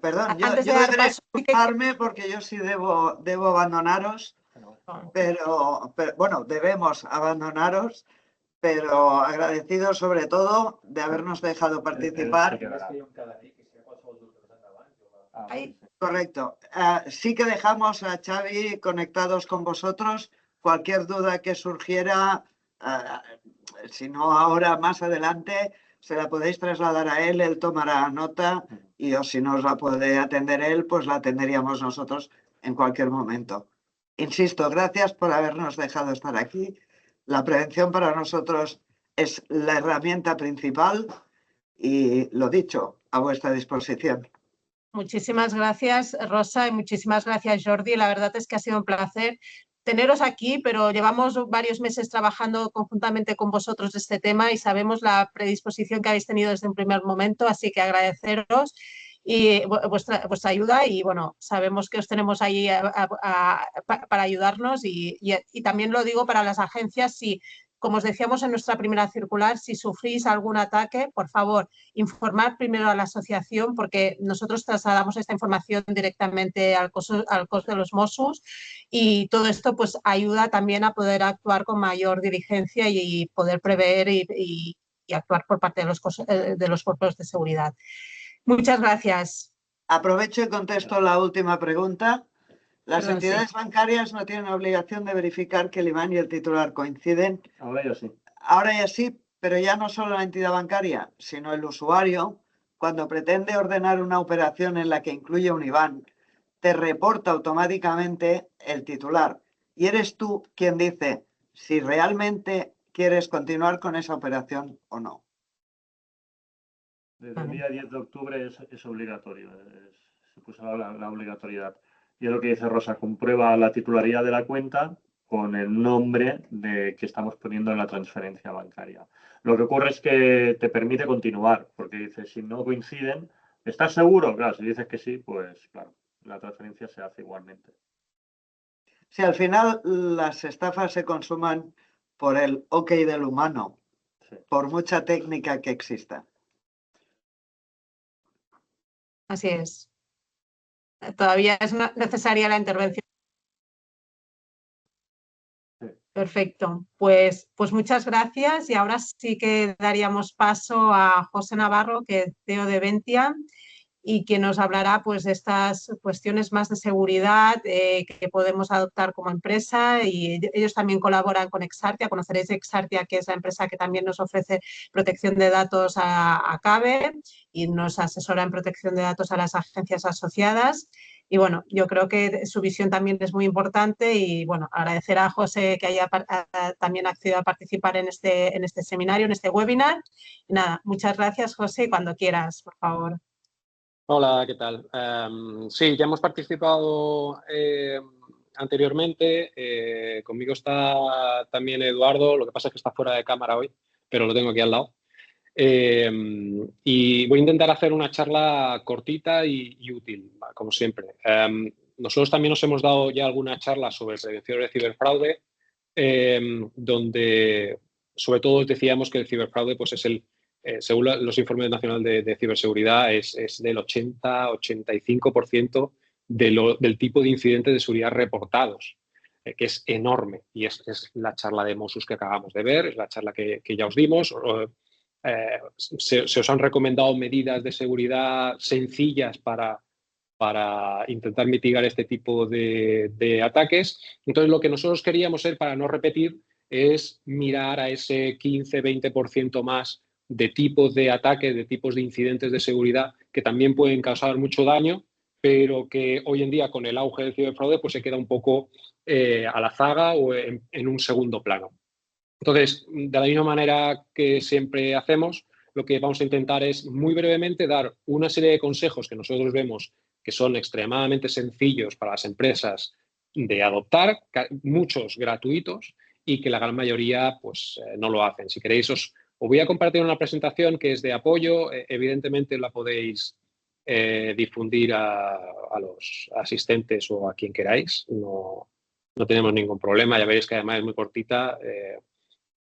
Perdón, yo Antes de dar deberé paso, sí que- disculparme porque yo sí debo abandonaros, pero bueno, debemos abandonaros, pero agradecido sobre todo de habernos dejado participar. Ahí. Correcto. Sí que dejamos a Xavi conectados con vosotros. Cualquier duda que surgiera, si no ahora, más adelante, se la podéis trasladar a él tomará nota y o si no os la puede atender él, pues la atenderíamos nosotros en cualquier momento. Insisto, gracias por habernos dejado estar aquí. La prevención para nosotros es la herramienta principal y lo dicho, a vuestra disposición. Muchísimas gracias, Rosa, y muchísimas gracias, Jordi. La verdad es que ha sido un placer teneros aquí, pero llevamos varios meses trabajando conjuntamente con vosotros este tema y sabemos la predisposición que habéis tenido desde un primer momento, así que agradeceros y vuestra ayuda y bueno, sabemos que os tenemos ahí para ayudarnos y también lo digo para las agencias, si como os decíamos en nuestra primera circular, si sufrís algún ataque, por favor, informar primero a la asociación porque nosotros trasladamos esta información directamente al cos de los Mossos y todo esto pues ayuda también a poder actuar con mayor diligencia y poder prever y actuar por parte de los cuerpos de seguridad. Muchas gracias. Aprovecho y contesto la última pregunta. Las Perdón, entidades sí. bancarias no tienen obligación de verificar que el IBAN y el titular coinciden. Ahora yo sí. Ahora ya sí, pero ya no solo la entidad bancaria, sino el usuario, cuando pretende ordenar una operación en la que incluye un IBAN, te reporta automáticamente el titular. Y eres tú quien dice si realmente quieres continuar con esa operación o no. Desde el día 10 de octubre es obligatorio, se puso la obligatoriedad. Y es lo que dice Rosa, comprueba la titularidad de la cuenta con el nombre que estamos poniendo en la transferencia bancaria. Lo que ocurre es que te permite continuar, porque dice, si no coinciden, ¿estás seguro? Claro, si dices que sí, pues claro, la transferencia se hace igualmente. Si al final las estafas se consuman por el ok del humano, Sí. por mucha técnica que exista. Así es. Todavía es necesaria la intervención. Sí. Perfecto. Pues muchas gracias y ahora sí que daríamos paso a José Navarro, que es CEO de Ventia y que nos hablará pues de estas cuestiones más de seguridad que podemos adoptar como empresa y ellos también colaboran con Exartia. Conoceréis Exartia, que es la empresa que también nos ofrece protección de datos a CABE y nos asesora en protección de datos a las agencias asociadas. Y bueno, yo creo que su visión también es muy importante y bueno, agradecer a José que haya también accedido a participar en este seminario, en este webinar. Y nada, muchas gracias, José, y cuando quieras, por favor. Hola, ¿qué tal? Sí, ya hemos participado anteriormente. Conmigo está también Eduardo, lo que pasa es que está fuera de cámara hoy, pero lo tengo aquí al lado. Y voy a intentar hacer una charla cortita y útil, como siempre. Nosotros también nos hemos dado ya alguna charla sobre prevención de ciberfraude, donde sobre todo decíamos que el ciberfraude pues es según los informes nacionales de ciberseguridad, es del 80-85% del tipo de incidentes de seguridad reportados, que es enorme. Y es la charla de Mossos que acabamos de ver, es la charla que ya os dimos. Se os han recomendado medidas de seguridad sencillas para para intentar mitigar este tipo de ataques. Entonces, lo que nosotros queríamos hacer para no repetir es mirar a ese 15-20% más de tipos de ataques, de tipos de incidentes de seguridad que también pueden causar mucho daño, pero que hoy en día con el auge del ciberfraude pues se queda un poco a la zaga o en un segundo plano. Entonces, de la misma manera que siempre hacemos, lo que vamos a intentar es muy brevemente dar una serie de consejos que nosotros vemos que son extremadamente sencillos para las empresas de adoptar, muchos gratuitos y que la gran mayoría pues, no lo hacen. Si queréis, os voy a compartir una presentación que es de apoyo. Evidentemente la podéis difundir a los asistentes o a quien queráis. No tenemos ningún problema. Ya veréis que además es muy cortita.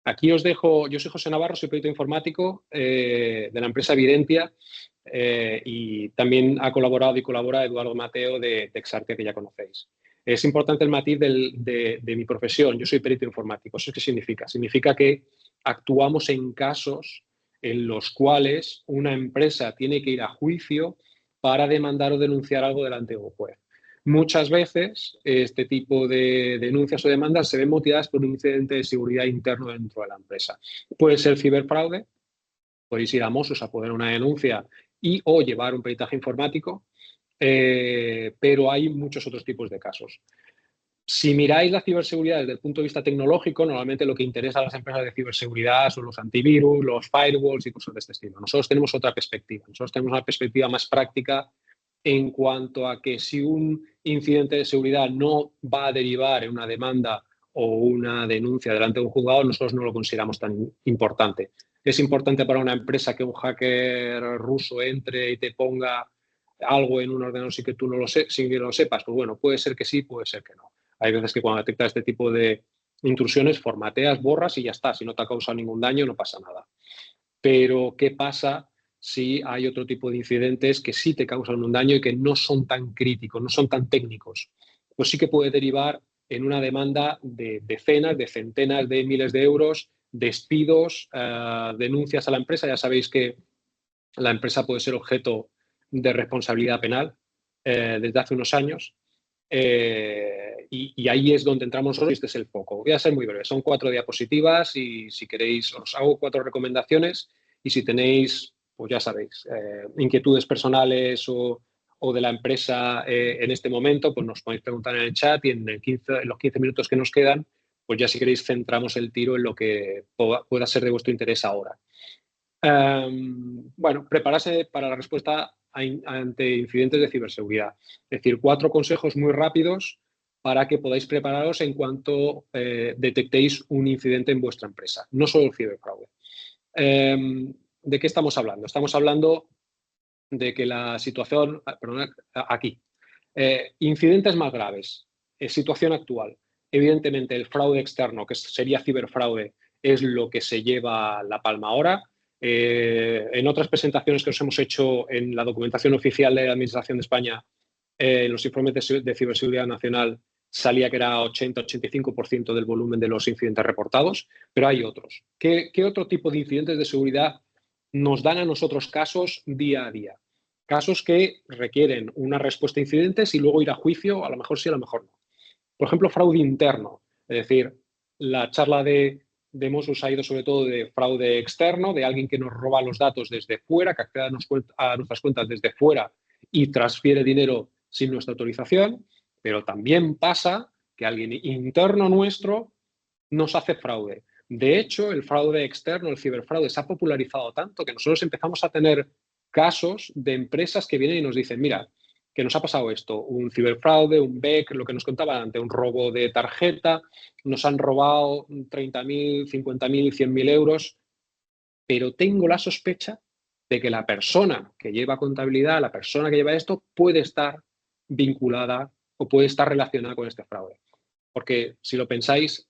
Aquí os dejo, yo soy José Navarro, soy perito informático de la empresa Evidentia y también ha colaborado y colabora Eduardo Mateo de Texartia, que ya conocéis. Es importante el matiz de mi profesión. Yo soy perito informático. ¿Eso qué significa? Significa que actuamos en casos en los cuales una empresa tiene que ir a juicio para demandar o denunciar algo delante de un juez. Muchas veces este tipo de denuncias o demandas se ven motivadas por un incidente de seguridad interno dentro de la empresa. Puede ser ciberfraude, podéis ir a Mossos a poner una denuncia o llevar un peritaje informático, pero hay muchos otros tipos de casos. Si miráis la ciberseguridad desde el punto de vista tecnológico, normalmente lo que interesa a las empresas de ciberseguridad son los antivirus, los firewalls y cosas de este estilo. Nosotros tenemos otra perspectiva. Nosotros tenemos una perspectiva más práctica en cuanto a que si un incidente de seguridad no va a derivar en una demanda o una denuncia delante de un juzgado, nosotros no lo consideramos tan importante. Es importante para una empresa que un hacker ruso entre y te ponga algo en un ordenador sin que tú no lo sepas. Pues bueno, puede ser que sí, puede ser que no. Hay veces que cuando detectas este tipo de intrusiones, formateas, borras y ya está. Si no te ha causado ningún daño, no pasa nada. Pero, ¿qué pasa si hay otro tipo de incidentes que sí te causan un daño y que no son tan críticos, no son tan técnicos? Pues sí que puede derivar en una demanda de decenas, de centenas de miles de euros, despidos, denuncias a la empresa. Ya sabéis que la empresa puede ser objeto de responsabilidad penal desde hace unos años. Y ahí es donde entramos nosotros y este es el foco. Voy a ser muy breve, son 4 diapositivas y si queréis os hago 4 recomendaciones y si tenéis, pues ya sabéis, inquietudes personales o de la empresa en este momento, pues nos podéis preguntar en el chat y en los 15 minutos que nos quedan, pues ya si queréis centramos el tiro en lo que pueda ser de vuestro interés ahora. Bueno, prepararse para la respuesta ante incidentes de ciberseguridad. Es decir, 4 consejos muy rápidos para que podáis prepararos en cuanto detectéis un incidente en vuestra empresa, no solo el ciberfraude. ¿De qué estamos hablando? Estamos hablando de que la situación, perdón, aquí, incidentes más graves, situación actual. Evidentemente, el fraude externo, que sería ciberfraude, es lo que se lleva la palma ahora. En otras presentaciones que os hemos hecho en la documentación oficial de la Administración de España, en los informes de ciberseguridad nacional, salía que era 80-85% del volumen de los incidentes reportados, pero hay otros. ¿Qué otro tipo de incidentes de seguridad nos dan a nosotros casos día a día? Casos que requieren una respuesta a incidentes y luego ir a juicio, a lo mejor sí, a lo mejor no. Por ejemplo, fraude interno, es decir, la charla de Mossos ha ido sobre todo de fraude externo, de alguien que nos roba los datos desde fuera, que accede a nuestras cuentas desde fuera y transfiere dinero sin nuestra autorización, pero también pasa que alguien interno nuestro nos hace fraude. De hecho, el fraude externo, el ciberfraude, se ha popularizado tanto que nosotros empezamos a tener casos de empresas que vienen y nos dicen, mira, que nos ha pasado esto, un ciberfraude, un BEC, lo que nos contaban antes, un robo de tarjeta, nos han robado 30.000, 50.000, 100.000 euros, pero tengo la sospecha de que la persona que lleva contabilidad, la persona que lleva esto, puede estar vinculada o puede estar relacionada con este fraude. Porque si lo pensáis,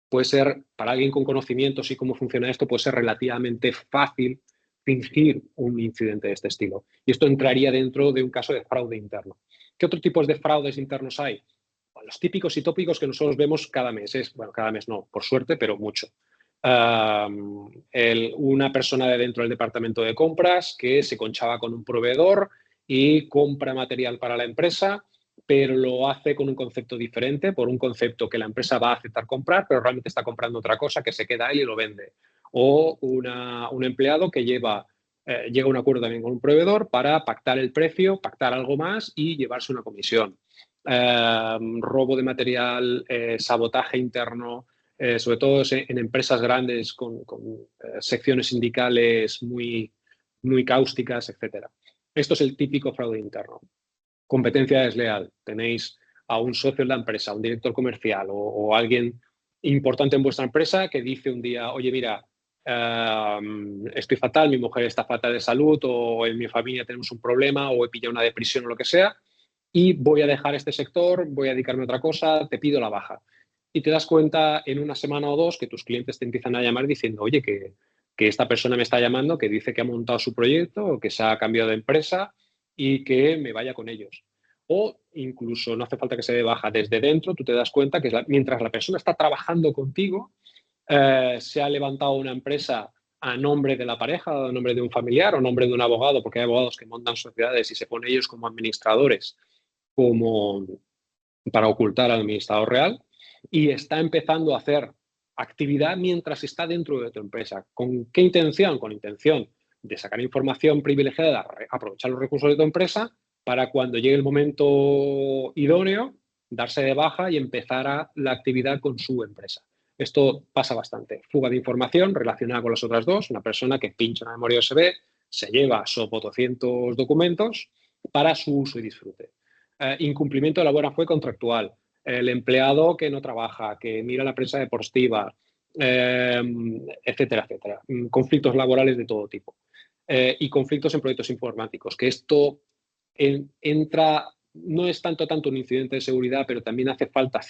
puede ser, para alguien con conocimientos y cómo funciona esto, puede ser relativamente fácil fingir un incidente de este estilo. Y esto entraría dentro de un caso de fraude interno. ¿Qué otros tipos de fraudes internos hay? Bueno, los típicos y tópicos que nosotros vemos cada mes. Bueno, cada mes no, por suerte, pero mucho. Una persona de dentro del departamento de compras que se conchaba con un proveedor y compra material para la empresa, pero lo hace con un concepto diferente, por un concepto que la empresa va a aceptar comprar, pero realmente está comprando otra cosa que se queda él y lo vende. O un empleado que llega a un acuerdo también con un proveedor para pactar el precio, pactar algo más y llevarse una comisión. Robo de material, sabotaje interno, sobre todo en empresas grandes con secciones sindicales muy cáusticas, etc. Esto es el típico fraude interno. Competencia desleal. Tenéis a un socio en la empresa, un director comercial o alguien importante en vuestra empresa que dice un día, oye, mira, estoy fatal, mi mujer está fatal de salud o en mi familia tenemos un problema o he pillado una depresión o lo que sea y voy a dejar este sector, voy a dedicarme a otra cosa, te pido la baja. Y te das cuenta en una semana o dos que tus clientes te empiezan a llamar diciendo, oye, que esta persona me está llamando, que dice que ha montado su proyecto o que se ha cambiado de empresa y que me vaya con ellos. O incluso no hace falta que se dé baja. Desde dentro tú te das cuenta que mientras la persona está trabajando contigo, se ha levantado una empresa a nombre de la pareja, a nombre de un familiar o a nombre de un abogado, porque hay abogados que montan sociedades y se ponen ellos como administradores como para ocultar al administrador real y está empezando a hacer actividad mientras está dentro de tu empresa. ¿Con qué intención? Con intención de sacar información privilegiada, aprovechar los recursos de tu empresa para cuando llegue el momento idóneo, darse de baja y empezar la actividad con su empresa. Esto pasa bastante. Fuga de información relacionada con las otras dos. Una persona que pincha una memoria USB, se lleva sopo 200 documentos para su uso y disfrute. Incumplimiento de la buena fe contractual. El empleado que no trabaja, que mira la prensa deportiva, etcétera, etcétera. Conflictos laborales de todo tipo. Y conflictos en proyectos informáticos, que esto entra, no es tanto un incidente de seguridad, pero también hace falta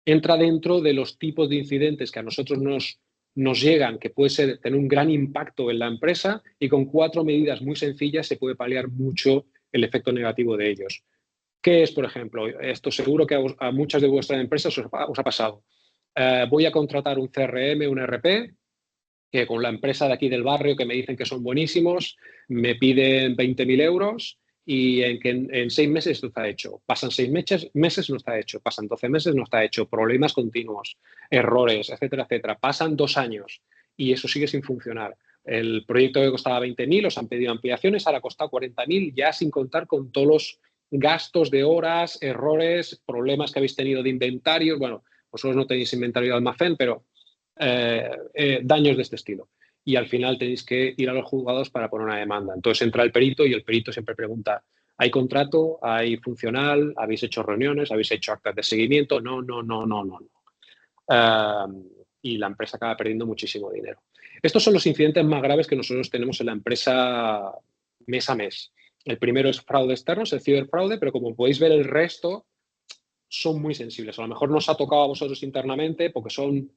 entra dentro de los tipos de incidentes que a nosotros nos llegan, que puede tener un gran impacto en la empresa y con 4 medidas muy sencillas se puede paliar mucho el efecto negativo de ellos. ¿Qué es, por ejemplo? Esto seguro que a muchas de vuestras empresas os ha pasado. Voy a contratar un CRM, un ERP, que con la empresa de aquí del barrio que me dicen que son buenísimos, me piden 20.000 euros y en 6 meses esto está hecho. Pasan 6 meses, no está hecho. Pasan 12 meses, no está hecho. Problemas continuos, errores, etcétera, etcétera. Pasan 2 años y eso sigue sin funcionar. El proyecto que costaba 20.000, os han pedido ampliaciones, ahora ha costado 40.000, ya sin contar con todos los gastos de horas, errores, problemas que habéis tenido de inventarios. Bueno, vosotros no tenéis inventario de almacén, pero daños de este estilo. Y al final tenéis que ir a los juzgados para poner una demanda. Entonces entra el perito y el perito siempre pregunta, ¿hay contrato? ¿Hay funcional? ¿Habéis hecho reuniones? ¿Habéis hecho actas de seguimiento? No. Y la empresa acaba perdiendo muchísimo dinero. Estos son los incidentes más graves que nosotros tenemos en la empresa mes a mes. El primero es fraude externo, es el ciberfraude, pero como podéis ver el resto son muy sensibles. A lo mejor nos ha tocado a vosotros internamente porque son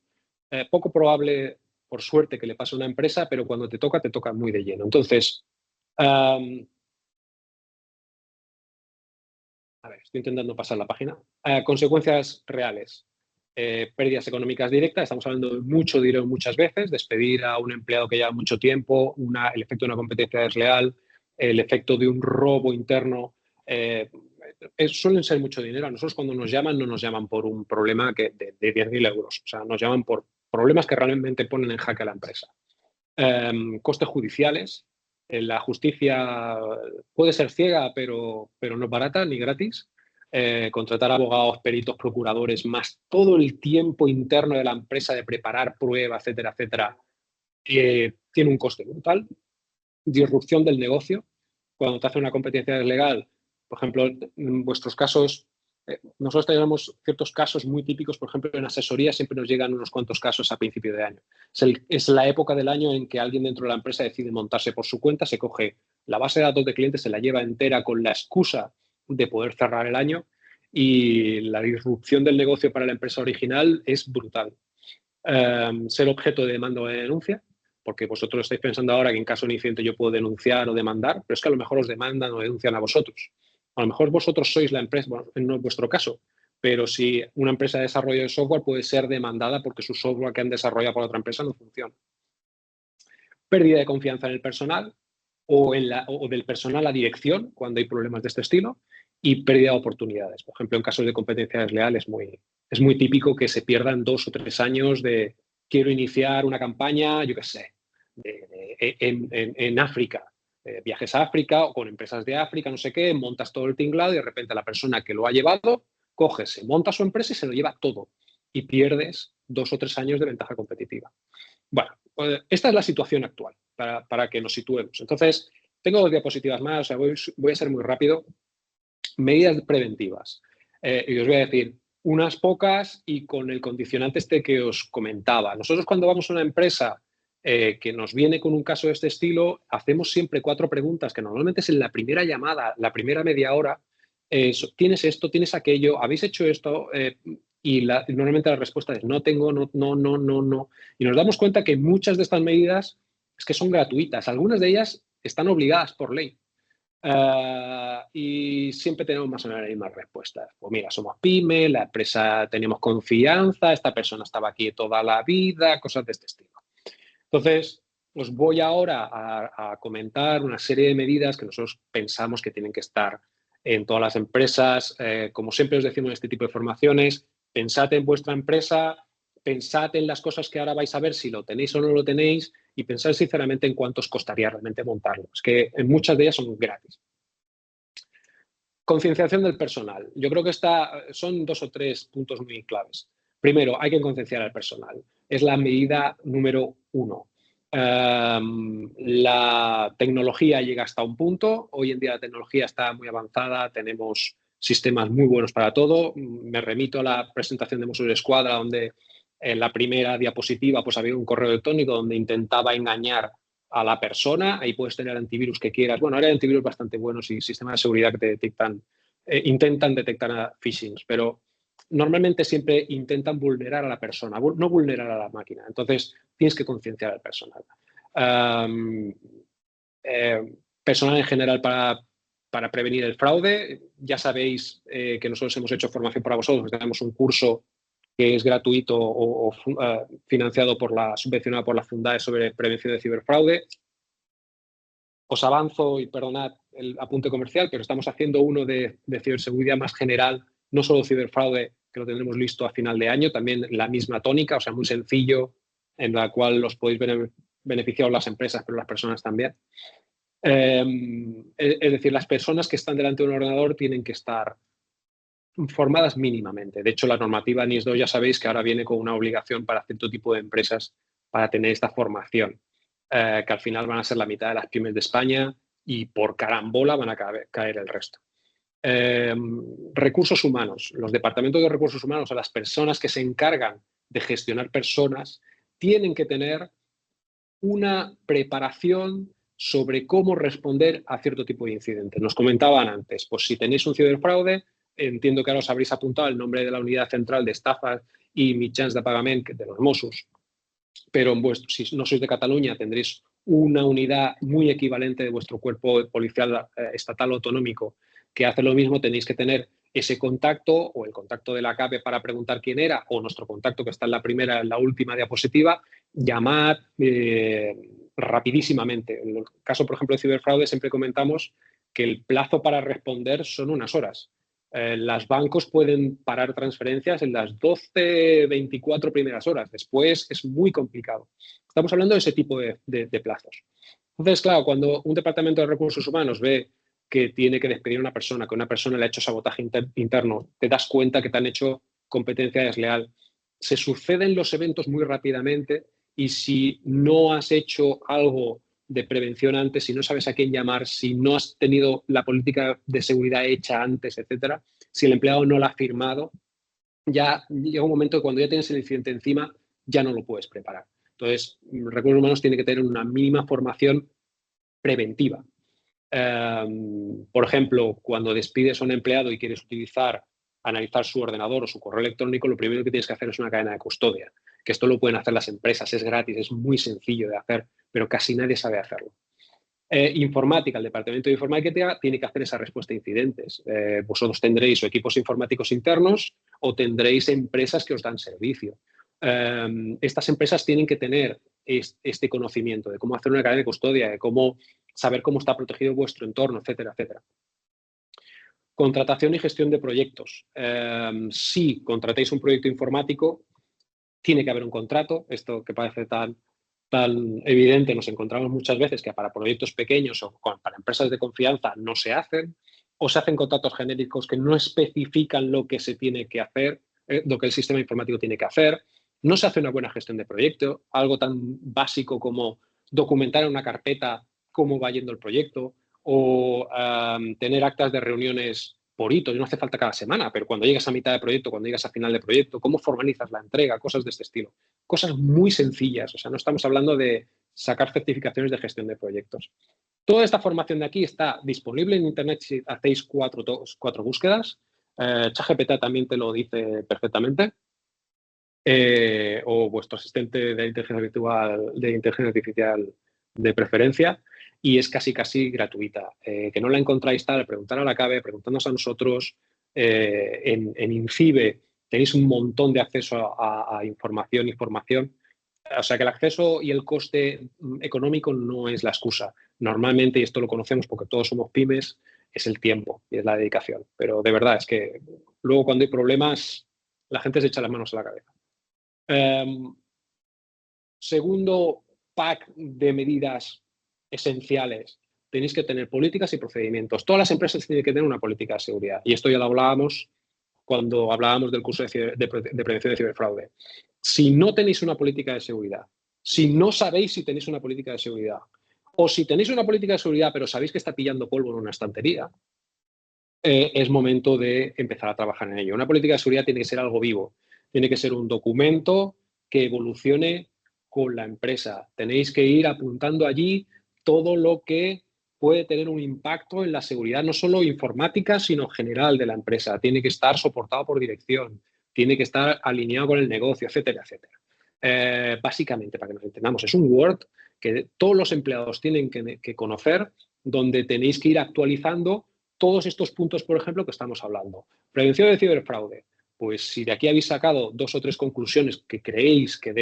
poco probable, por suerte, que le pase a una empresa, pero cuando te toca muy de lleno. Entonces, a ver, estoy intentando pasar la página. Consecuencias reales. Pérdidas económicas directas. Estamos hablando de mucho dinero muchas veces. Despedir a un empleado que lleva mucho tiempo, el efecto de una competencia desleal, el efecto de un robo interno. Suelen ser mucho dinero. A nosotros cuando nos llaman no nos llaman por un problema de 10.000 euros. O sea, nos llaman por problemas que realmente ponen en jaque a la empresa. Costes judiciales. La justicia puede ser ciega, pero no es barata ni gratis. Contratar abogados, peritos, procuradores, más todo el tiempo interno de la empresa de preparar pruebas, etcétera, etcétera, tiene un coste brutal. Disrupción del negocio. Cuando te hace una competencia desleal, por ejemplo, en vuestros casos, nosotros tenemos ciertos casos muy típicos, por ejemplo, en asesoría siempre nos llegan unos cuantos casos a principio de año. Es la época del año en que alguien dentro de la empresa decide montarse por su cuenta, se coge la base de datos de clientes, se la lleva entera con la excusa de poder cerrar el año y la disrupción del negocio para la empresa original es brutal. Ser objeto de demanda o de denuncia, porque vosotros estáis pensando ahora que en caso de un incidente yo puedo denunciar o demandar, pero es que a lo mejor os demandan o denuncian a vosotros. A lo mejor vosotros sois la empresa, bueno, no es vuestro caso, pero si una empresa de desarrollo de software puede ser demandada porque su software que han desarrollado por otra empresa no funciona. Pérdida de confianza en el personal. o del personal a la dirección cuando hay problemas de este estilo, y pérdida de oportunidades. Por ejemplo, en casos de competencia desleal es muy típico que se pierdan 2 o 3 años de quiero iniciar una campaña, yo qué sé, en África. Viajes a África o con empresas de África, no sé qué, montas todo el tinglado y de repente la persona que lo ha llevado coge, se monta su empresa y se lo lleva todo y pierdes 2 o 3 años de ventaja competitiva. Bueno, esta es la situación actual para que nos situemos. Entonces, tengo 2 diapositivas más, o sea, voy a ser muy rápido. Medidas preventivas. Y os voy a decir unas pocas y con el condicionante este que os comentaba. Nosotros cuando vamos a una empresa que nos viene con un caso de este estilo, hacemos siempre 4 preguntas, que normalmente es en la primera llamada, la primera media hora. ¿Tienes esto? ¿Tienes aquello? ¿Habéis hecho esto? Y normalmente la respuesta es no tengo, no. Y nos damos cuenta que muchas de estas medidas es que son gratuitas. Algunas de ellas están obligadas por ley. Y siempre tenemos más o menos las mismas respuestas. Pues mira, somos pyme, la empresa tenemos confianza, esta persona estaba aquí toda la vida, cosas de este estilo. Entonces, os voy ahora a comentar una serie de medidas que nosotros pensamos que tienen que estar en todas las empresas. Como siempre os decimos en este tipo de formaciones, pensad en vuestra empresa, pensad en las cosas que ahora vais a ver, si lo tenéis o no lo tenéis, y pensad sinceramente en cuánto os costaría realmente montarlo. Es que en muchas de ellas son gratis. Concienciación del personal. Yo creo que son 2 o 3 puntos muy claves. Primero, hay que concienciar al personal. Es la medida número 1. La tecnología llega hasta un punto. Hoy en día la tecnología está muy avanzada. Tenemos sistemas muy buenos para todo. Me remito a la presentación de Mossos d'Esquadra, donde en la primera diapositiva pues había un correo electrónico donde intentaba engañar a la persona. Ahí puedes tener antivirus que quieras. Bueno, ahora hay antivirus bastante buenos y sistemas de seguridad que te detectan, intentan detectar phishings, pero normalmente siempre intentan vulnerar a la persona, no vulnerar a la máquina. Entonces, tienes que concienciar al personal. Personal en general para prevenir el fraude. Ya sabéis que nosotros hemos hecho formación para vosotros. Tenemos un curso que es gratuito o financiado subvencionado por la Fundae sobre prevención de ciberfraude. Os avanzo, y perdonad el apunte comercial, pero estamos haciendo uno de ciberseguridad más general, no solo ciberfraude, que lo tendremos listo a final de año, también la misma tónica, o sea, muy sencillo, en la cual os podéis beneficiar las empresas, pero las personas también. Es decir, las personas que están delante de un ordenador tienen que estar formadas mínimamente. De hecho, la normativa NIS 2 ya sabéis que ahora viene con una obligación para cierto tipo de empresas para tener esta formación, que al final van a ser la mitad de las pymes de España y por carambola van a caer el resto. Recursos humanos. Los departamentos de recursos humanos, o las personas que se encargan de gestionar personas, tienen que tener una preparación sobre cómo responder a cierto tipo de incidentes. Nos comentaban antes, pues si tenéis un ciberfraude, entiendo que ahora os habréis apuntado el nombre de la unidad central de estafas y mitjans de pagament de los Mossos, pero si no sois de Cataluña tendréis una unidad muy equivalente de vuestro cuerpo policial estatal autonómico que hace lo mismo. Tenéis que tener ese contacto o el contacto de la CAPE para preguntar quién era, o nuestro contacto que está en la última diapositiva. Llamad rapidísimamente. En el caso, por ejemplo, de ciberfraude, siempre comentamos que el plazo para responder son unas horas. Los bancos pueden parar transferencias en las 12, 24 primeras horas. Después es muy complicado. Estamos hablando de ese tipo de plazos. Entonces, claro, cuando un departamento de recursos humanos ve que tiene que despedir a una persona, que una persona le ha hecho sabotaje interno, te das cuenta que te han hecho competencia desleal. Se suceden los eventos muy rápidamente y si no has hecho algo de prevención antes, si no sabes a quién llamar, si no has tenido la política de seguridad hecha antes, etcétera, si el empleado no la ha firmado, ya llega un momento que cuando ya tienes el incidente encima, ya no lo puedes preparar. Entonces, recursos humanos tiene que tener una mínima formación preventiva. Por ejemplo, cuando despides a un empleado y quieres analizar su ordenador o su correo electrónico, lo primero que tienes que hacer es una cadena de custodia, que esto lo pueden hacer las empresas, es gratis, es muy sencillo de hacer, pero casi nadie sabe hacerlo. Informática, el departamento de informática tiene que hacer esa respuesta a incidentes. Vosotros tendréis o equipos informáticos internos o tendréis empresas que os dan servicio. Estas empresas tienen que tener este conocimiento, de cómo hacer una cadena de custodia, de cómo saber cómo está protegido vuestro entorno, etcétera, etcétera. Contratación y gestión de proyectos. Si contratéis un proyecto informático, tiene que haber un contrato. Esto que parece tan evidente, nos encontramos muchas veces que para proyectos pequeños o para empresas de confianza no se hacen, o se hacen contratos genéricos que no especifican lo que se tiene que hacer, lo que el sistema informático tiene que hacer. No se hace una buena gestión de proyecto, algo tan básico como documentar en una carpeta cómo va yendo el proyecto, o tener actas de reuniones por hitos. No hace falta cada semana, pero cuando llegas a mitad de proyecto, cuando llegas a final de proyecto, cómo formalizas la entrega, cosas de este estilo. Cosas muy sencillas, o sea, no estamos hablando de sacar certificaciones de gestión de proyectos. Toda esta formación de aquí está disponible en Internet si hacéis cuatro búsquedas. ChatGPT también te lo dice perfectamente. O vuestro asistente de inteligencia artificial de preferencia, y es casi gratuita. Que no la encontráis tal, preguntar a la CABE, preguntándonos a nosotros. En INCIBE tenéis un montón de acceso a información y formación. O sea que el acceso y el coste económico no es la excusa. Normalmente, y esto lo conocemos porque todos somos pymes, es el tiempo y es la dedicación. Pero de verdad es que luego cuando hay problemas, la gente se echa las manos a la cabeza. Segundo pack de medidas esenciales. Tenéis que tener políticas y procedimientos. Todas las empresas tienen que tener una política de seguridad. Y esto ya lo hablábamos cuando hablábamos del curso de prevención de ciberfraude. Si no tenéis una política de seguridad, si no sabéis si tenéis una política de seguridad, o si tenéis una política de seguridad pero sabéis que está pillando polvo en una estantería, es momento de empezar a trabajar en ello. Una política de seguridad tiene que ser algo vivo. Tiene que ser un documento que evolucione con la empresa. Tenéis que ir apuntando allí todo lo que puede tener un impacto en la seguridad, no solo informática, sino general de la empresa. Tiene que estar soportado por dirección, tiene que estar alineado con el negocio, etcétera, etcétera. Básicamente, para que nos entendamos, es un Word que todos los empleados tienen que conocer, donde tenéis que ir actualizando todos estos puntos, por ejemplo, que estamos hablando. Prevención de ciberfraude. Pues si de aquí habéis sacado 2 o 3 conclusiones que creéis que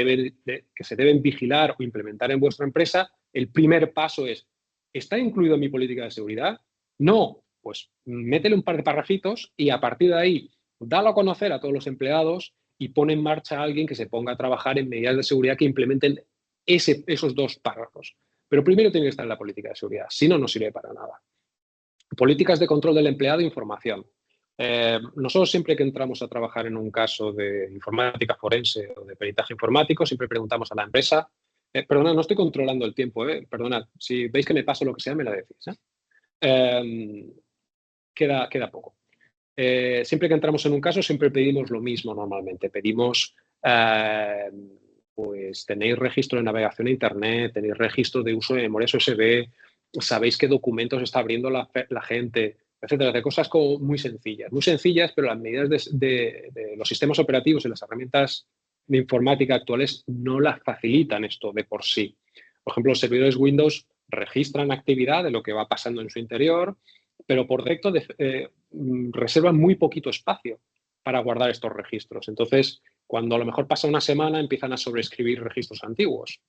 se deben vigilar o implementar en vuestra empresa, el primer paso es, ¿está incluido en mi política de seguridad? No, pues métele un par de parrafitos y a partir de ahí, dalo a conocer a todos los empleados y pon en marcha a alguien que se ponga a trabajar en medidas de seguridad que implementen esos 2 párrafos. Pero primero tiene que estar en la política de seguridad, si no, no sirve para nada. Políticas de control del empleado e información. Nosotros siempre que entramos a trabajar en un caso de informática forense o de peritaje informático, siempre preguntamos a la empresa, perdona, no estoy controlando el tiempo, perdonad, si veis que me paso lo que sea, me la decís. Queda poco. Siempre que entramos en un caso, siempre pedimos lo mismo normalmente. Pedimos, pues tenéis registro de navegación a Internet, tenéis registro de uso de memorias USB, sabéis qué documentos está abriendo la gente, etcétera, de cosas como muy sencillas, pero las medidas de los sistemas operativos y las herramientas de informática actuales no las facilitan esto de por sí. Por ejemplo, los servidores Windows registran actividad de lo que va pasando en su interior, pero por defecto reservan muy poquito espacio para guardar estos registros. Entonces, cuando a lo mejor pasa una semana, empiezan a sobreescribir registros antiguos.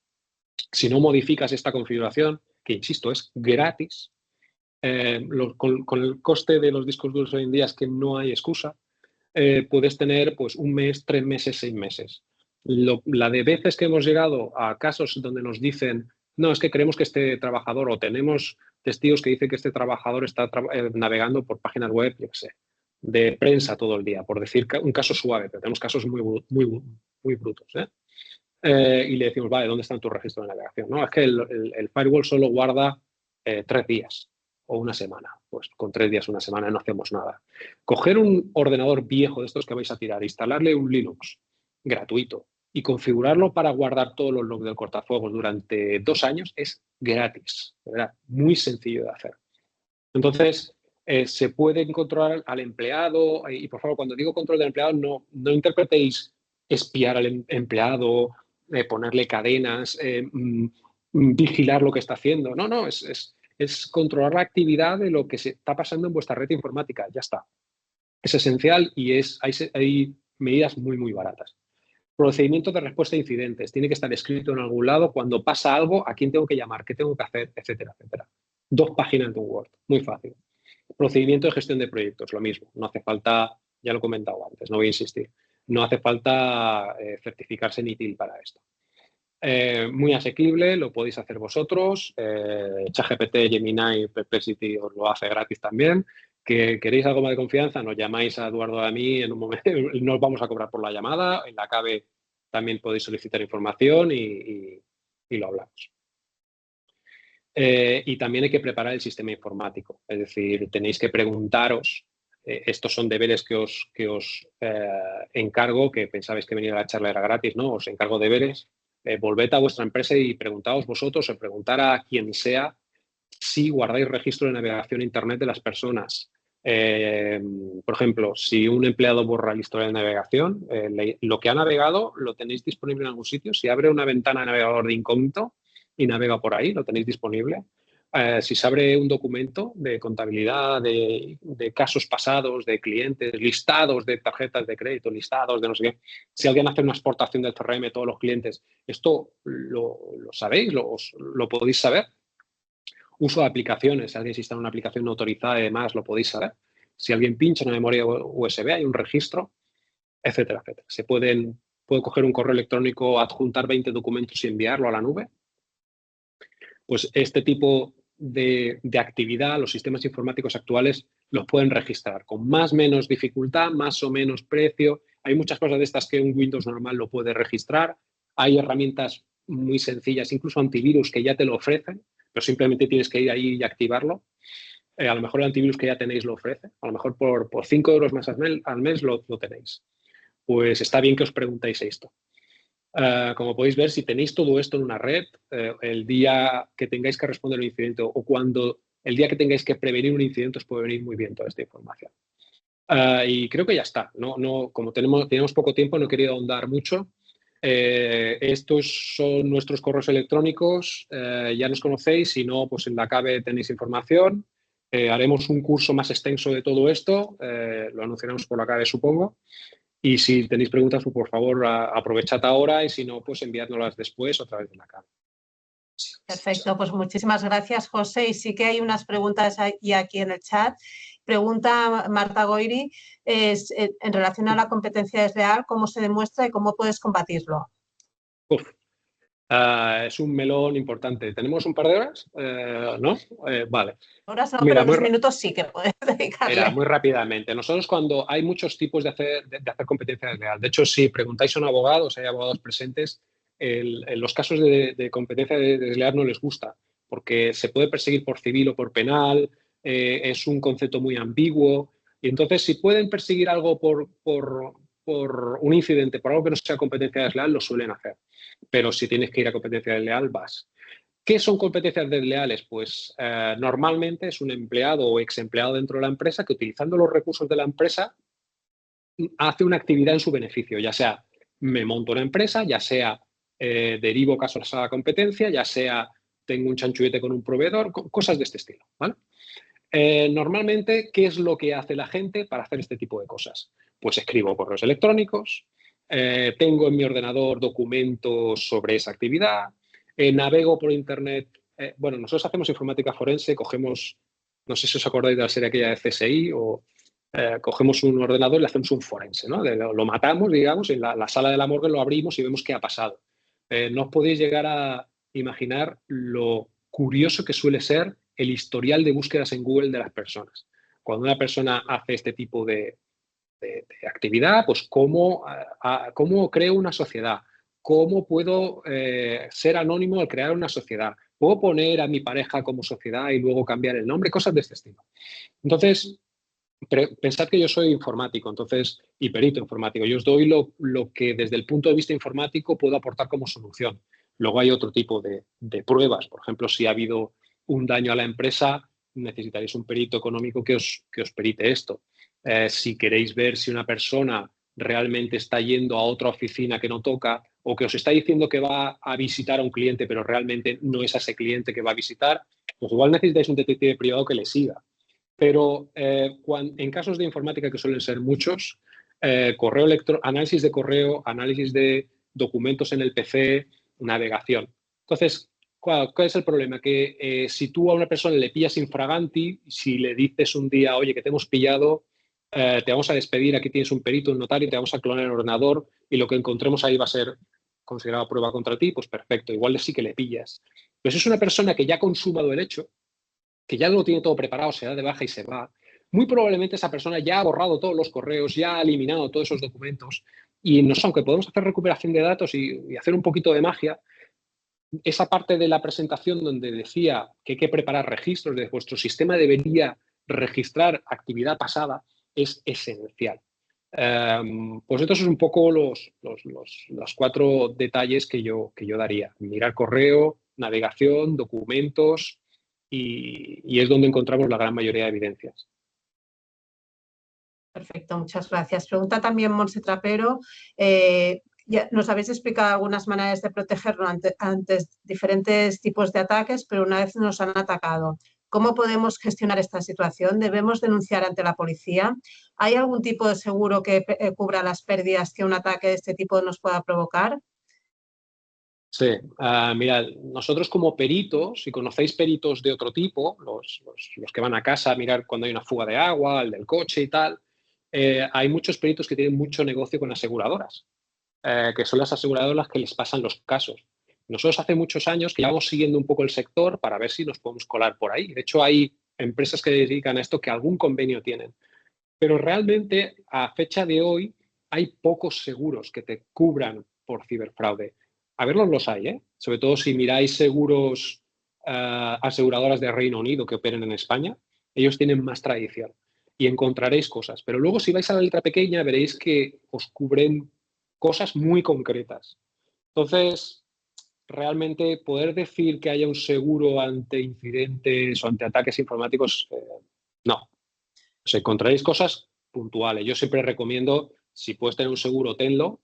Si no modificas esta configuración, que insisto, es gratis, con el coste de los discos duros hoy en día es que no hay excusa, puedes tener pues 1 mes, 3 meses, 6 meses. La de veces que hemos llegado a casos donde nos dicen, no, es que creemos que este trabajador, o tenemos testigos que dicen que este trabajador está navegando por páginas web, yo qué sé, de prensa todo el día, por decir un caso suave, pero tenemos casos muy brutos, y le decimos, vale, ¿dónde están tus registros de navegación? No, es que el firewall solo guarda 3 días o 1 semana. Pues con 3 días, 1 semana no hacemos nada. Coger un ordenador viejo de estos que vais a tirar, instalarle un Linux gratuito y configurarlo para guardar todos los logs del cortafuegos durante 2 años es gratis. De verdad, muy sencillo de hacer. Entonces, se puede controlar al empleado y, por favor, cuando digo control del empleado, no interpretéis espiar al empleado, ponerle cadenas, vigilar lo que está haciendo. No, es controlar la actividad de lo que se está pasando en vuestra red informática. Ya está. Es esencial y hay medidas muy baratas. Procedimiento de respuesta a incidentes. Tiene que estar escrito en algún lado. Cuando pasa algo, ¿a quién tengo que llamar? ¿Qué tengo que hacer? Etcétera, etcétera. 2 páginas de un Word. Muy fácil. Procedimiento de gestión de proyectos. Lo mismo. No hace falta, ya lo he comentado antes, no voy a insistir, no hace falta certificarse ni TIL para esto. Muy asequible, lo podéis hacer vosotros. ChatGPT, Gemini, Perplexity os lo hace gratis también. ¿Que queréis algo más de confianza? Nos llamáis a Eduardo, a mí en un momento, no os vamos a cobrar por la llamada. En la CABE también podéis solicitar información y lo hablamos. Y también hay que preparar el sistema informático. Es decir, tenéis que preguntaros, estos son deberes que os encargo, que pensabais que venir a la charla era gratis, ¿no? Os encargo deberes. Volved a vuestra empresa y preguntaos vosotros o preguntar a quien sea si guardáis registro de navegación a Internet de las personas. Por ejemplo, si un empleado borra el historial de navegación, lo que ha navegado lo tenéis disponible en algún sitio. Si abre una ventana de navegador de incógnito y navega por ahí, lo tenéis disponible. Si se abre un documento de contabilidad, de casos pasados, de clientes, listados de tarjetas de crédito, listados de no sé qué, si alguien hace una exportación del CRM de todos los clientes, ¿esto lo sabéis? ¿Lo podéis saber? Uso de aplicaciones, si alguien se instala una aplicación no autorizada y demás, lo podéis saber. Si alguien pincha en una memoria USB, hay un registro, etcétera, etcétera. Puedo coger un correo electrónico, adjuntar 20 documentos y enviarlo a la nube. Pues este tipo de actividad, los sistemas informáticos actuales los pueden registrar con más o menos dificultad, más o menos precio. Hay muchas cosas de estas que un Windows normal lo puede registrar. Hay herramientas muy sencillas, incluso antivirus que ya te lo ofrecen, pero simplemente tienes que ir ahí y activarlo. A lo mejor el antivirus que ya tenéis lo ofrece. A lo mejor por 5 euros más al mes lo tenéis. Pues está bien que os preguntéis esto. Como podéis ver, si tenéis todo esto en una red, el día que tengáis que responder un incidente o el día que tengáis que prevenir un incidente os puede venir muy bien toda esta información. Y creo que ya está. Como tenemos poco tiempo, no he querido ahondar mucho. Estos son nuestros correos electrónicos. Ya nos conocéis. Si no, pues en la CABE tenéis información. Haremos un curso más extenso de todo esto. Lo anunciaremos por la CABE, supongo. Y si tenéis preguntas, pues por favor, aprovechad ahora y si no, pues enviádnoslas después a través de la CABE. Perfecto, pues muchísimas gracias, José. Y sí que hay unas preguntas aquí en el chat. Pregunta Marta Goiri, en relación a la competencia desleal, ¿cómo se demuestra y cómo puedes combatirlo? Es un melón importante. ¿Tenemos un par de horas? ¿No? Vale. Horas no, Mira, pero 2 minutos sí que puedes dedicarle. Mira, muy rápidamente. Nosotros cuando hay muchos tipos de hacer competencia desleal. De hecho, si preguntáis a un abogado, si hay abogados presentes, en los casos de competencia desleal no les gusta, porque se puede perseguir por civil o por penal, es un concepto muy ambiguo. Y entonces, si pueden perseguir algo por un incidente, por algo que no sea competencia desleal, lo suelen hacer. Pero si tienes que ir a competencia desleal, vas. ¿Qué son competencias desleales? Pues normalmente es un empleado o ex empleado dentro de la empresa que, utilizando los recursos de la empresa, hace una actividad en su beneficio, ya sea me monto una empresa, ya sea derivo casos a la competencia, ya sea tengo un chanchuete con un proveedor, cosas de este estilo, ¿vale? Normalmente, ¿qué es lo que hace la gente para hacer este tipo de cosas? Pues escribo correos electrónicos, tengo en mi ordenador documentos sobre esa actividad, navego por Internet. Bueno, nosotros hacemos informática forense, cogemos, no sé si os acordáis de la serie aquella de CSI, o cogemos un ordenador y le hacemos un forense, ¿no? Lo matamos, digamos, en la sala de la morgue lo abrimos y vemos qué ha pasado. No os podéis llegar a imaginar lo curioso que suele ser el historial de búsquedas en Google de las personas. Cuando una persona hace este tipo de actividad, pues cómo creo una sociedad, cómo puedo ser anónimo al crear una sociedad, puedo poner a mi pareja como sociedad y luego cambiar el nombre, cosas de este estilo. Entonces, pensad que yo soy informático, y perito informático. Yo os doy lo que desde el punto de vista informático puedo aportar como solución. Luego hay otro tipo de pruebas. Por ejemplo, si ha habido un daño a la empresa, necesitaréis un perito económico que os perite esto. Si queréis ver si una persona realmente está yendo a otra oficina que no toca, o que os está diciendo que va a visitar a un cliente, pero realmente no es a ese cliente que va a visitar, pues igual necesitáis un detective privado que le siga. Pero en casos de informática, que suelen ser muchos, análisis de correo, análisis de documentos en el PC, navegación. Entonces, ¿cuál es el problema? Que si tú a una persona le pillas infraganti, si le dices un día, oye, que te hemos pillado, te vamos a despedir, aquí tienes un perito, un notario, te vamos a clonar el ordenador y lo que encontremos ahí va a ser considerado prueba contra ti, pues perfecto, igual sí que le pillas. Pero si es una persona que ya ha consumado el hecho, que ya lo tiene todo preparado, se da de baja y se va, muy probablemente esa persona ya ha borrado todos los correos, ya ha eliminado todos esos documentos y nosotros, aunque podemos hacer recuperación de datos y hacer un poquito de magia, esa parte de la presentación donde decía que hay que preparar registros, de vuestro sistema debería registrar actividad pasada, es esencial. Pues estos son un poco los 4 detalles que yo daría. Mirar correo, navegación, documentos y es donde encontramos la gran mayoría de evidencias. Perfecto, muchas gracias. Pregunta también Montse Trapero. Ya nos habéis explicado algunas maneras de protegernos ante diferentes tipos de ataques, pero una vez nos han atacado, ¿cómo podemos gestionar esta situación? ¿Debemos denunciar ante la policía? ¿Hay algún tipo de seguro que cubra las pérdidas que un ataque de este tipo nos pueda provocar? Sí, mirad, nosotros como peritos, si conocéis peritos de otro tipo, los que van a casa a mirar cuando hay una fuga de agua, el del coche y tal, hay muchos peritos que tienen mucho negocio con aseguradoras, que son las aseguradoras las que les pasan los casos. Nosotros hace muchos años que llevamos siguiendo un poco el sector para ver si nos podemos colar por ahí. De hecho, hay empresas que dedican a esto que algún convenio tienen. Pero realmente, a fecha de hoy, hay pocos seguros que te cubran por ciberfraude. A verlos los hay, ¿eh? Sobre todo si miráis seguros, aseguradoras de Reino Unido que operen en España, ellos tienen más tradición y encontraréis cosas. Pero luego si vais a la letra pequeña veréis que os cubren cosas muy concretas. Entonces, realmente poder decir que haya un seguro ante incidentes o ante ataques informáticos, no. Os encontraréis cosas puntuales. Yo siempre recomiendo, si puedes tener un seguro, tenlo,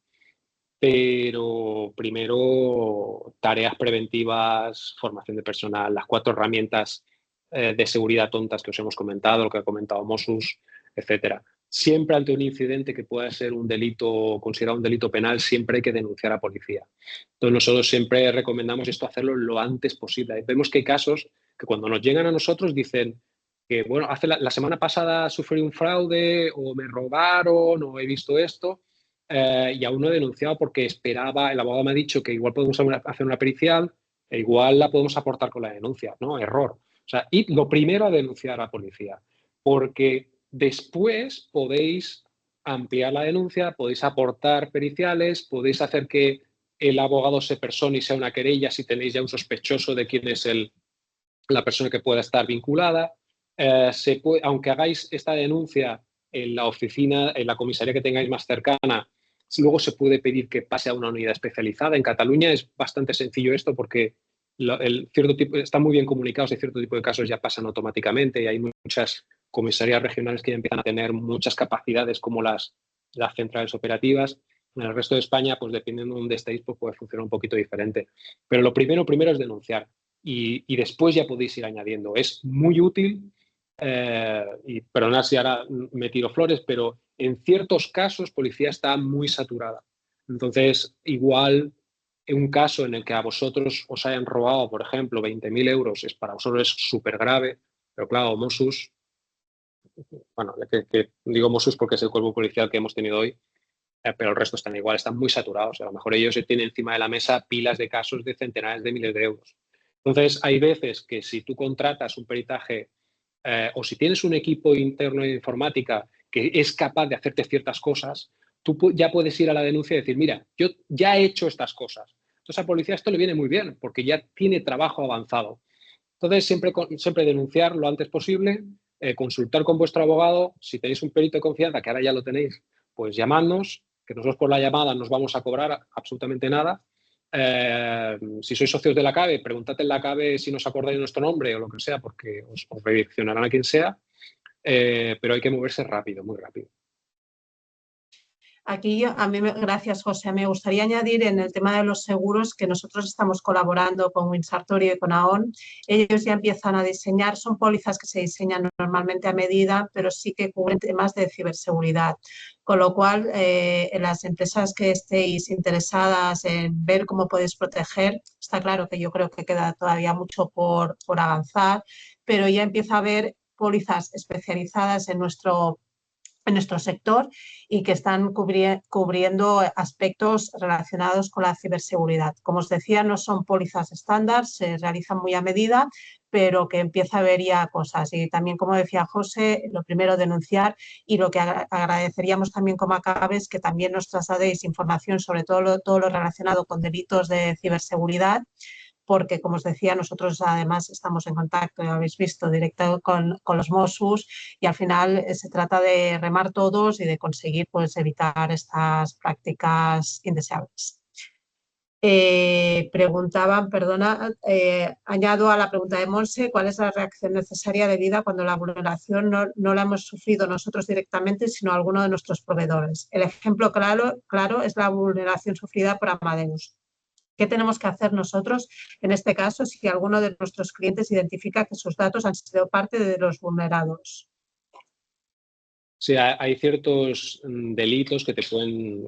pero primero tareas preventivas, formación de personal, las 4 herramientas de seguridad tontas que os hemos comentado, lo que ha comentado Mossus, etcétera. Siempre ante un incidente que pueda ser un delito, considerado un delito penal, siempre hay que denunciar a policía. Entonces nosotros siempre recomendamos esto hacerlo lo antes posible. Vemos que hay casos que cuando nos llegan a nosotros dicen que, bueno, la semana pasada sufrí un fraude o me robaron o he visto esto. Y aún no he denunciado porque esperaba, el abogado me ha dicho que igual podemos hacer una pericial e igual la podemos aportar con la denuncia, ¿no? Error. O sea, y lo primero a denunciar a la policía, porque después podéis ampliar la denuncia, podéis aportar periciales, podéis hacer que el abogado se persone y sea una querella si tenéis ya un sospechoso de quién es la persona que pueda estar vinculada. Aunque hagáis esta denuncia en la oficina, en la comisaría que tengáis más cercana, luego se puede pedir que pase a una unidad especializada. En Cataluña es bastante sencillo esto porque cierto tipo, están muy bien comunicados y cierto tipo de casos ya pasan automáticamente y hay muchas comisarías regionales que ya empiezan a tener muchas capacidades como las centrales operativas. En el resto de España, pues dependiendo de dónde estéis, pues puede funcionar un poquito diferente. Pero lo primero es denunciar y después ya podéis ir añadiendo. Es muy útil. Y perdonad si ahora me tiro flores, pero en ciertos casos policía está muy saturada. Entonces, igual en un caso en el que a vosotros os hayan robado, por ejemplo, 20.000 euros, para vosotros es súper grave, pero claro, Mossus, bueno, que digo Mossus porque es el cuerpo policial que hemos tenido hoy, pero el resto están igual, están muy saturados. A lo mejor ellos tienen encima de la mesa pilas de casos de centenares de miles de euros. Entonces, hay veces que si tú contratas un peritaje o si tienes un equipo interno de informática que es capaz de hacerte ciertas cosas, tú ya puedes ir a la denuncia y decir, mira, yo ya he hecho estas cosas. Entonces, a la policía esto le viene muy bien porque ya tiene trabajo avanzado. Entonces, siempre denunciar lo antes posible, consultar con vuestro abogado. Si tenéis un perito de confianza, que ahora ya lo tenéis, pues llamadnos, que nosotros por la llamada nos vamos a cobrar absolutamente nada. Si sois socios de la CABE, preguntad en la CABE si nos acordáis de nuestro nombre o lo que sea, porque os redireccionarán a quien sea, pero hay que moverse rápido, muy rápido. Aquí, gracias José, me gustaría añadir en el tema de los seguros que nosotros estamos colaborando con Winsartorio y con AON. Ellos ya empiezan a diseñar, son pólizas que se diseñan normalmente a medida, pero sí que cubren temas de ciberseguridad. Con lo cual, en las empresas que estéis interesadas en ver cómo podéis proteger, está claro que yo creo que queda todavía mucho por avanzar, pero ya empieza a haber pólizas especializadas en nuestro sector y que están cubriendo aspectos relacionados con la ciberseguridad. Como os decía, no son pólizas estándar, se realizan muy a medida, pero que empieza a haber ya cosas. Y también, como decía José, lo primero, denunciar, y lo que agradeceríamos también como ACABE es que también nos trasladéis información sobre todo lo relacionado con delitos de ciberseguridad, porque, como os decía, nosotros además estamos en contacto, ya habéis visto, directo con los Mossos, y al final se trata de remar todos y de conseguir pues, evitar estas prácticas indeseables. Preguntaban, perdona, añado a la pregunta de Monse, ¿cuál es la reacción necesaria debida cuando la vulneración no la hemos sufrido nosotros directamente, sino alguno de nuestros proveedores? El ejemplo claro es la vulneración sufrida por Amadeus. ¿Qué tenemos que hacer nosotros en este caso si alguno de nuestros clientes identifica que sus datos han sido parte de los vulnerados? Sí, hay ciertos delitos que te pueden,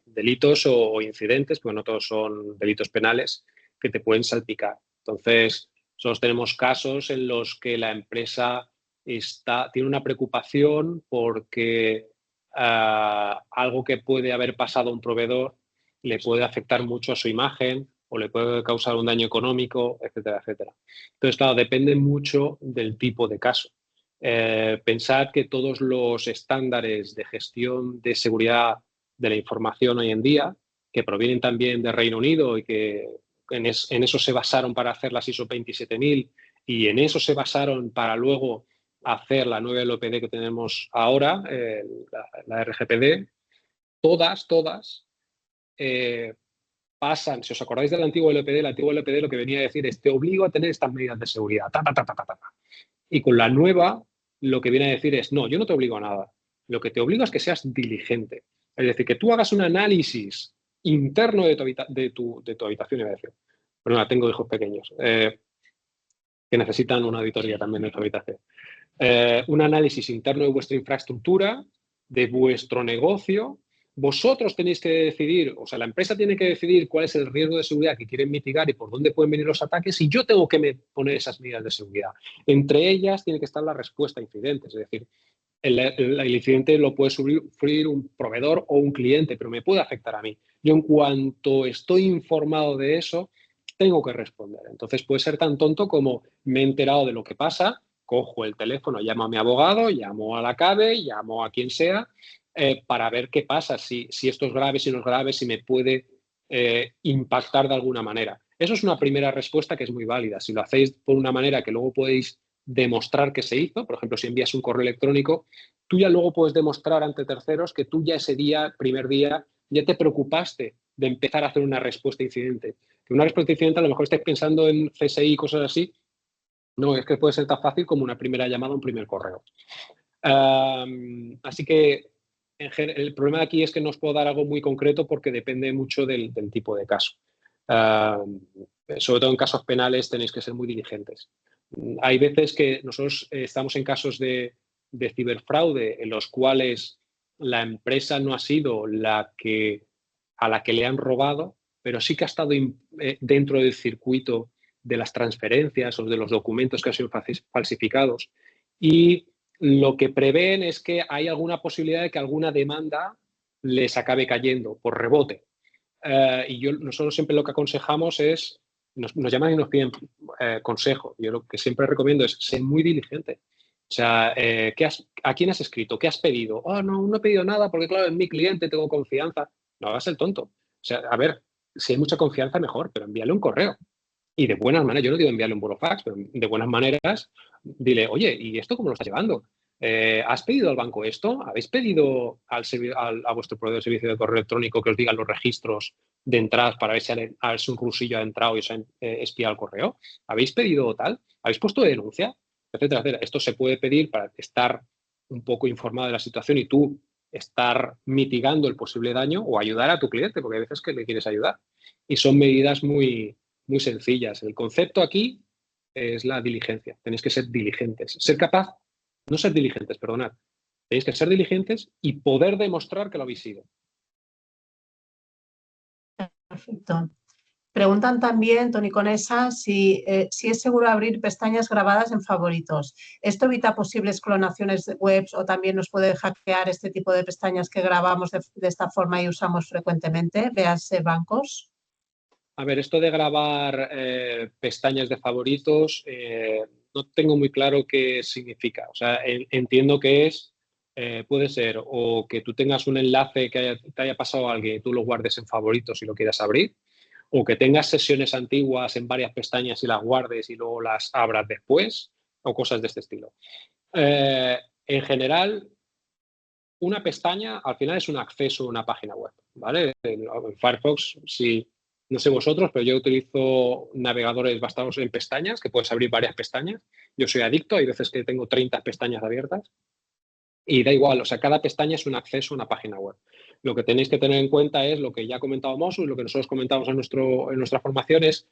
delitos o incidentes, porque no todos son delitos penales, que te pueden salpicar. Entonces, nosotros tenemos casos en los que la empresa tiene una preocupación porque algo que puede haber pasado a un proveedor le puede afectar mucho a su imagen o le puede causar un daño económico, etcétera, etcétera. Entonces, claro, depende mucho del tipo de caso. Pensad que todos los estándares de gestión de seguridad de la información hoy en día, que provienen también del Reino Unido y que en eso se basaron para hacer las ISO 27000 y en eso se basaron para luego hacer la nueva LOPD que tenemos ahora, la RGPD, todas pasan, si os acordáis del antiguo LOPD, el antiguo LOPD lo que venía a decir es te obligo a tener estas medidas de seguridad, y con la nueva lo que viene a decir es, no, yo no te obligo a nada. Lo que te obligo es que seas diligente. Es decir, que tú hagas un análisis interno de tu habitación. Iba a decir. Perdona, tengo hijos pequeños que necesitan una auditoría también de tu habitación. Un análisis interno de vuestra infraestructura, de vuestro negocio. Vosotros tenéis que decidir, o sea, la empresa tiene que decidir cuál es el riesgo de seguridad que quieren mitigar y por dónde pueden venir los ataques, y yo tengo que poner esas medidas de seguridad. Entre ellas tiene que estar la respuesta a incidentes, es decir, el incidente lo puede sufrir un proveedor o un cliente, pero me puede afectar a mí. Yo, en cuanto estoy informado de eso, tengo que responder. Entonces puede ser tan tonto como me he enterado de lo que pasa, cojo el teléfono, llamo a mi abogado, llamo a la CABE, llamo a quien sea, para ver qué pasa, si esto es grave, si no es grave, si me puede impactar de alguna manera. Eso es una primera respuesta que es muy válida. Si lo hacéis por una manera que luego podéis demostrar que se hizo, por ejemplo, si envías un correo electrónico, tú ya luego puedes demostrar ante terceros que tú ya ese día, primer día, ya te preocupaste de empezar a hacer una respuesta a incidente. Que una respuesta a incidente, a lo mejor estés pensando en CSI y cosas así. No, es que puede ser tan fácil como una primera llamada, un primer correo. Así que el problema de aquí es que no os puedo dar algo muy concreto porque depende mucho del tipo de caso. Sobre todo en casos penales tenéis que ser muy diligentes. Hay veces que nosotros estamos en casos de ciberfraude en los cuales la empresa no ha sido a la que le han robado, pero sí que ha estado dentro del circuito de las transferencias o de los documentos que han sido falsificados. Y lo que prevén es que hay alguna posibilidad de que alguna demanda les acabe cayendo por rebote. Nosotros siempre lo que aconsejamos es, nos llaman y nos piden consejo. Yo lo que siempre recomiendo es ser muy diligente. O sea, ¿a quién has escrito? ¿Qué has pedido? Oh, no he pedido nada porque, claro, es mi cliente, tengo confianza. No hagas el tonto. O sea, a ver, si hay mucha confianza, mejor, pero envíale un correo. Y de buenas maneras, yo no digo enviarle un burofax, pero de buenas maneras, dile, oye, ¿y esto cómo lo estás llevando? ¿Has pedido al banco esto? ¿Habéis pedido a vuestro proveedor de servicio de correo electrónico que os digan los registros de entradas para ver si un rusillo ha entrado y os ha espiado el correo? ¿Habéis pedido tal? ¿Habéis puesto denuncia? Etcétera, etcétera. Esto se puede pedir para estar un poco informado de la situación y tú estar mitigando el posible daño o ayudar a tu cliente, porque hay veces que le quieres ayudar. Y son medidas muy, muy sencillas. El concepto aquí es la diligencia. Tenéis que ser diligentes. No ser diligentes, perdonad. Tenéis que ser diligentes y poder demostrar que lo habéis sido. Perfecto. Preguntan también, Toni Conesa, si es seguro abrir pestañas grabadas en favoritos. ¿Esto evita posibles clonaciones de webs o también nos puede hackear este tipo de pestañas que grabamos de esta forma y usamos frecuentemente? Véase bancos. A ver, esto de grabar pestañas de favoritos, no tengo muy claro qué significa. O sea, entiendo que puede ser o que tú tengas un enlace que te haya pasado a alguien y tú lo guardes en favoritos y lo quieras abrir, o que tengas sesiones antiguas en varias pestañas y las guardes y luego las abras después, o cosas de este estilo. En general, una pestaña al final es un acceso a una página web, ¿vale? En Firefox, no sé vosotros, pero yo utilizo navegadores basados en pestañas, que puedes abrir varias pestañas. Yo soy adicto, hay veces que tengo 30 pestañas abiertas. Y da igual, o sea, cada pestaña es un acceso a una página web. Lo que tenéis que tener en cuenta es lo que ya ha comentado Mosu y lo que nosotros comentamos en nuestra formación es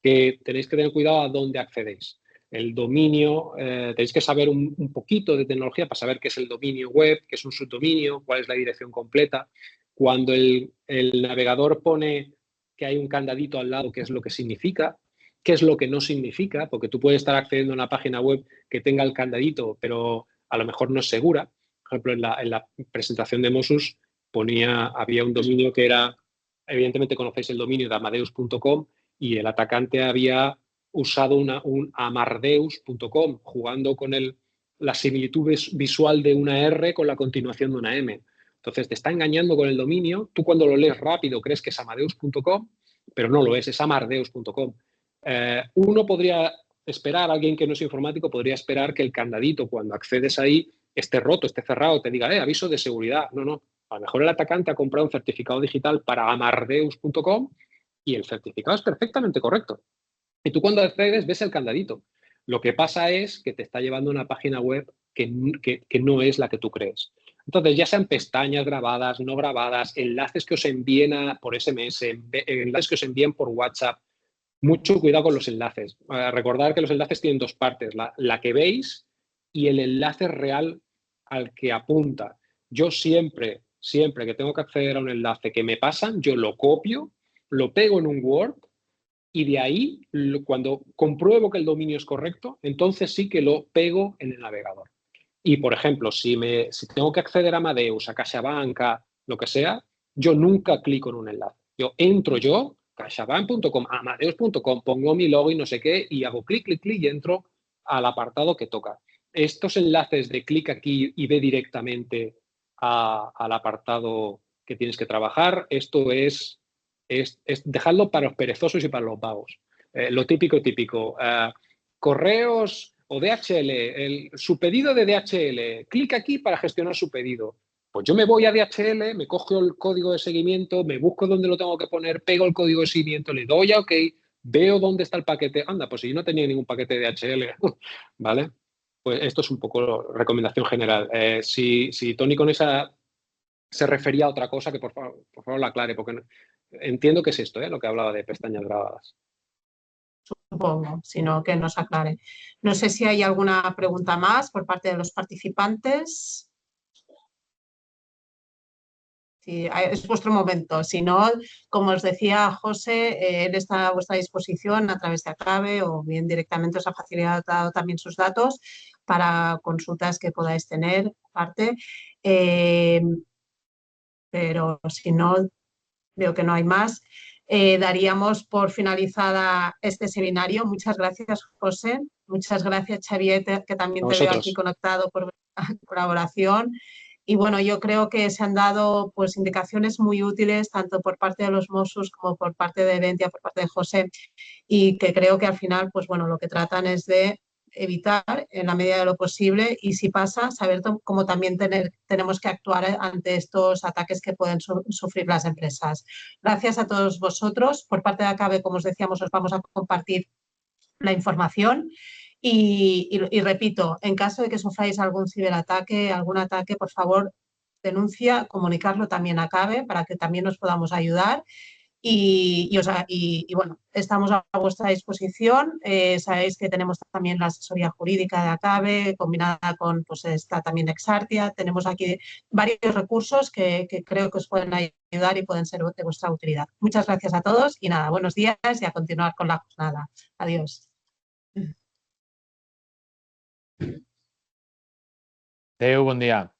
que tenéis que tener cuidado a dónde accedéis. El dominio, tenéis que saber un poquito de tecnología para saber qué es el dominio web, qué es un subdominio, cuál es la dirección completa. Cuando el navegador pone que hay un candadito al lado, qué es lo que significa, qué es lo que no significa, porque tú puedes estar accediendo a una página web que tenga el candadito, pero a lo mejor no es segura. Por ejemplo, en la presentación de Mossus había un dominio que era, evidentemente conocéis el dominio de amadeus.com y el atacante había usado un amardeus.com, jugando con la similitud visual de una R con la continuación de una M. Entonces te está engañando con el dominio. Tú cuando lo lees rápido crees que es amadeus.com, pero no lo es amardeus.com. Uno podría esperar, alguien que no es informático podría esperar que el candadito cuando accedes ahí esté roto, esté cerrado, te diga, aviso de seguridad. No. A lo mejor el atacante ha comprado un certificado digital para amardeus.com y el certificado es perfectamente correcto. Y tú cuando accedes ves el candadito. Lo que pasa es que te está llevando a una página web que no es la que tú crees. Entonces, ya sean pestañas grabadas, no grabadas, enlaces que os envíen por SMS, enlaces que os envíen por WhatsApp, mucho cuidado con los enlaces. Recordad que los enlaces tienen dos partes, la que veis y el enlace real al que apunta. Yo siempre que tengo que acceder a un enlace que me pasan, yo lo copio, lo pego en un Word y de ahí, cuando compruebo que el dominio es correcto, entonces sí que lo pego en el navegador. Y, por ejemplo, si tengo que acceder a Amadeus, a CaixaBank, lo que sea, yo nunca clico en un enlace. Yo entro caixabank.com, amadeus.com, pongo mi login, no sé qué, y hago clic y entro al apartado que toca. Estos enlaces de clic aquí y ve directamente al apartado que tienes que trabajar, esto es dejarlo para los perezosos y para los vagos. Lo típico, correos o DHL, su pedido de DHL, clic aquí para gestionar su pedido. Pues yo me voy a DHL, me cojo el código de seguimiento, me busco dónde lo tengo que poner, pego el código de seguimiento, le doy a OK, veo dónde está el paquete. Anda, pues si yo no tenía ningún paquete de DHL, ¿vale? Pues esto es un poco recomendación general. Si Toni con esa se refería a otra cosa, que por favor la aclare, porque entiendo que es esto, lo que hablaba de pestañas grabadas. Supongo, sino que nos aclare. No sé si hay alguna pregunta más por parte de los participantes. Sí, es vuestro momento. Si no, como os decía José, él está a vuestra disposición a través de Acabe o bien directamente os ha facilitado también sus datos para consultas que podáis tener aparte. Pero si no, veo que no hay más. Daríamos por finalizada este seminario. Muchas gracias, José. Muchas gracias, Xavier, que también te veo aquí conectado por colaboración. Y bueno, yo creo que se han dado pues indicaciones muy útiles tanto por parte de los Mossos como por parte de Ventia, por parte de José, y que creo que al final pues bueno, lo que tratan es de evitar en la medida de lo posible y si pasa, saber cómo también tenemos que actuar ante estos ataques que pueden sufrir las empresas. Gracias a todos vosotros. Por parte de Acabe, como os decíamos, os vamos a compartir la información y repito, en caso de que sufráis algún ciberataque, algún ataque, por favor, denuncia, comunicarlo también a CABE para que también nos podamos ayudar. Y bueno, estamos a vuestra disposición. Sabéis que tenemos también la asesoría jurídica de ACABE, combinada con, pues está también Exartia. Tenemos aquí varios recursos que creo que os pueden ayudar y pueden ser de vuestra utilidad. Muchas gracias a todos y nada, buenos días y a continuar con la jornada. Adiós. Adéu, bon dia.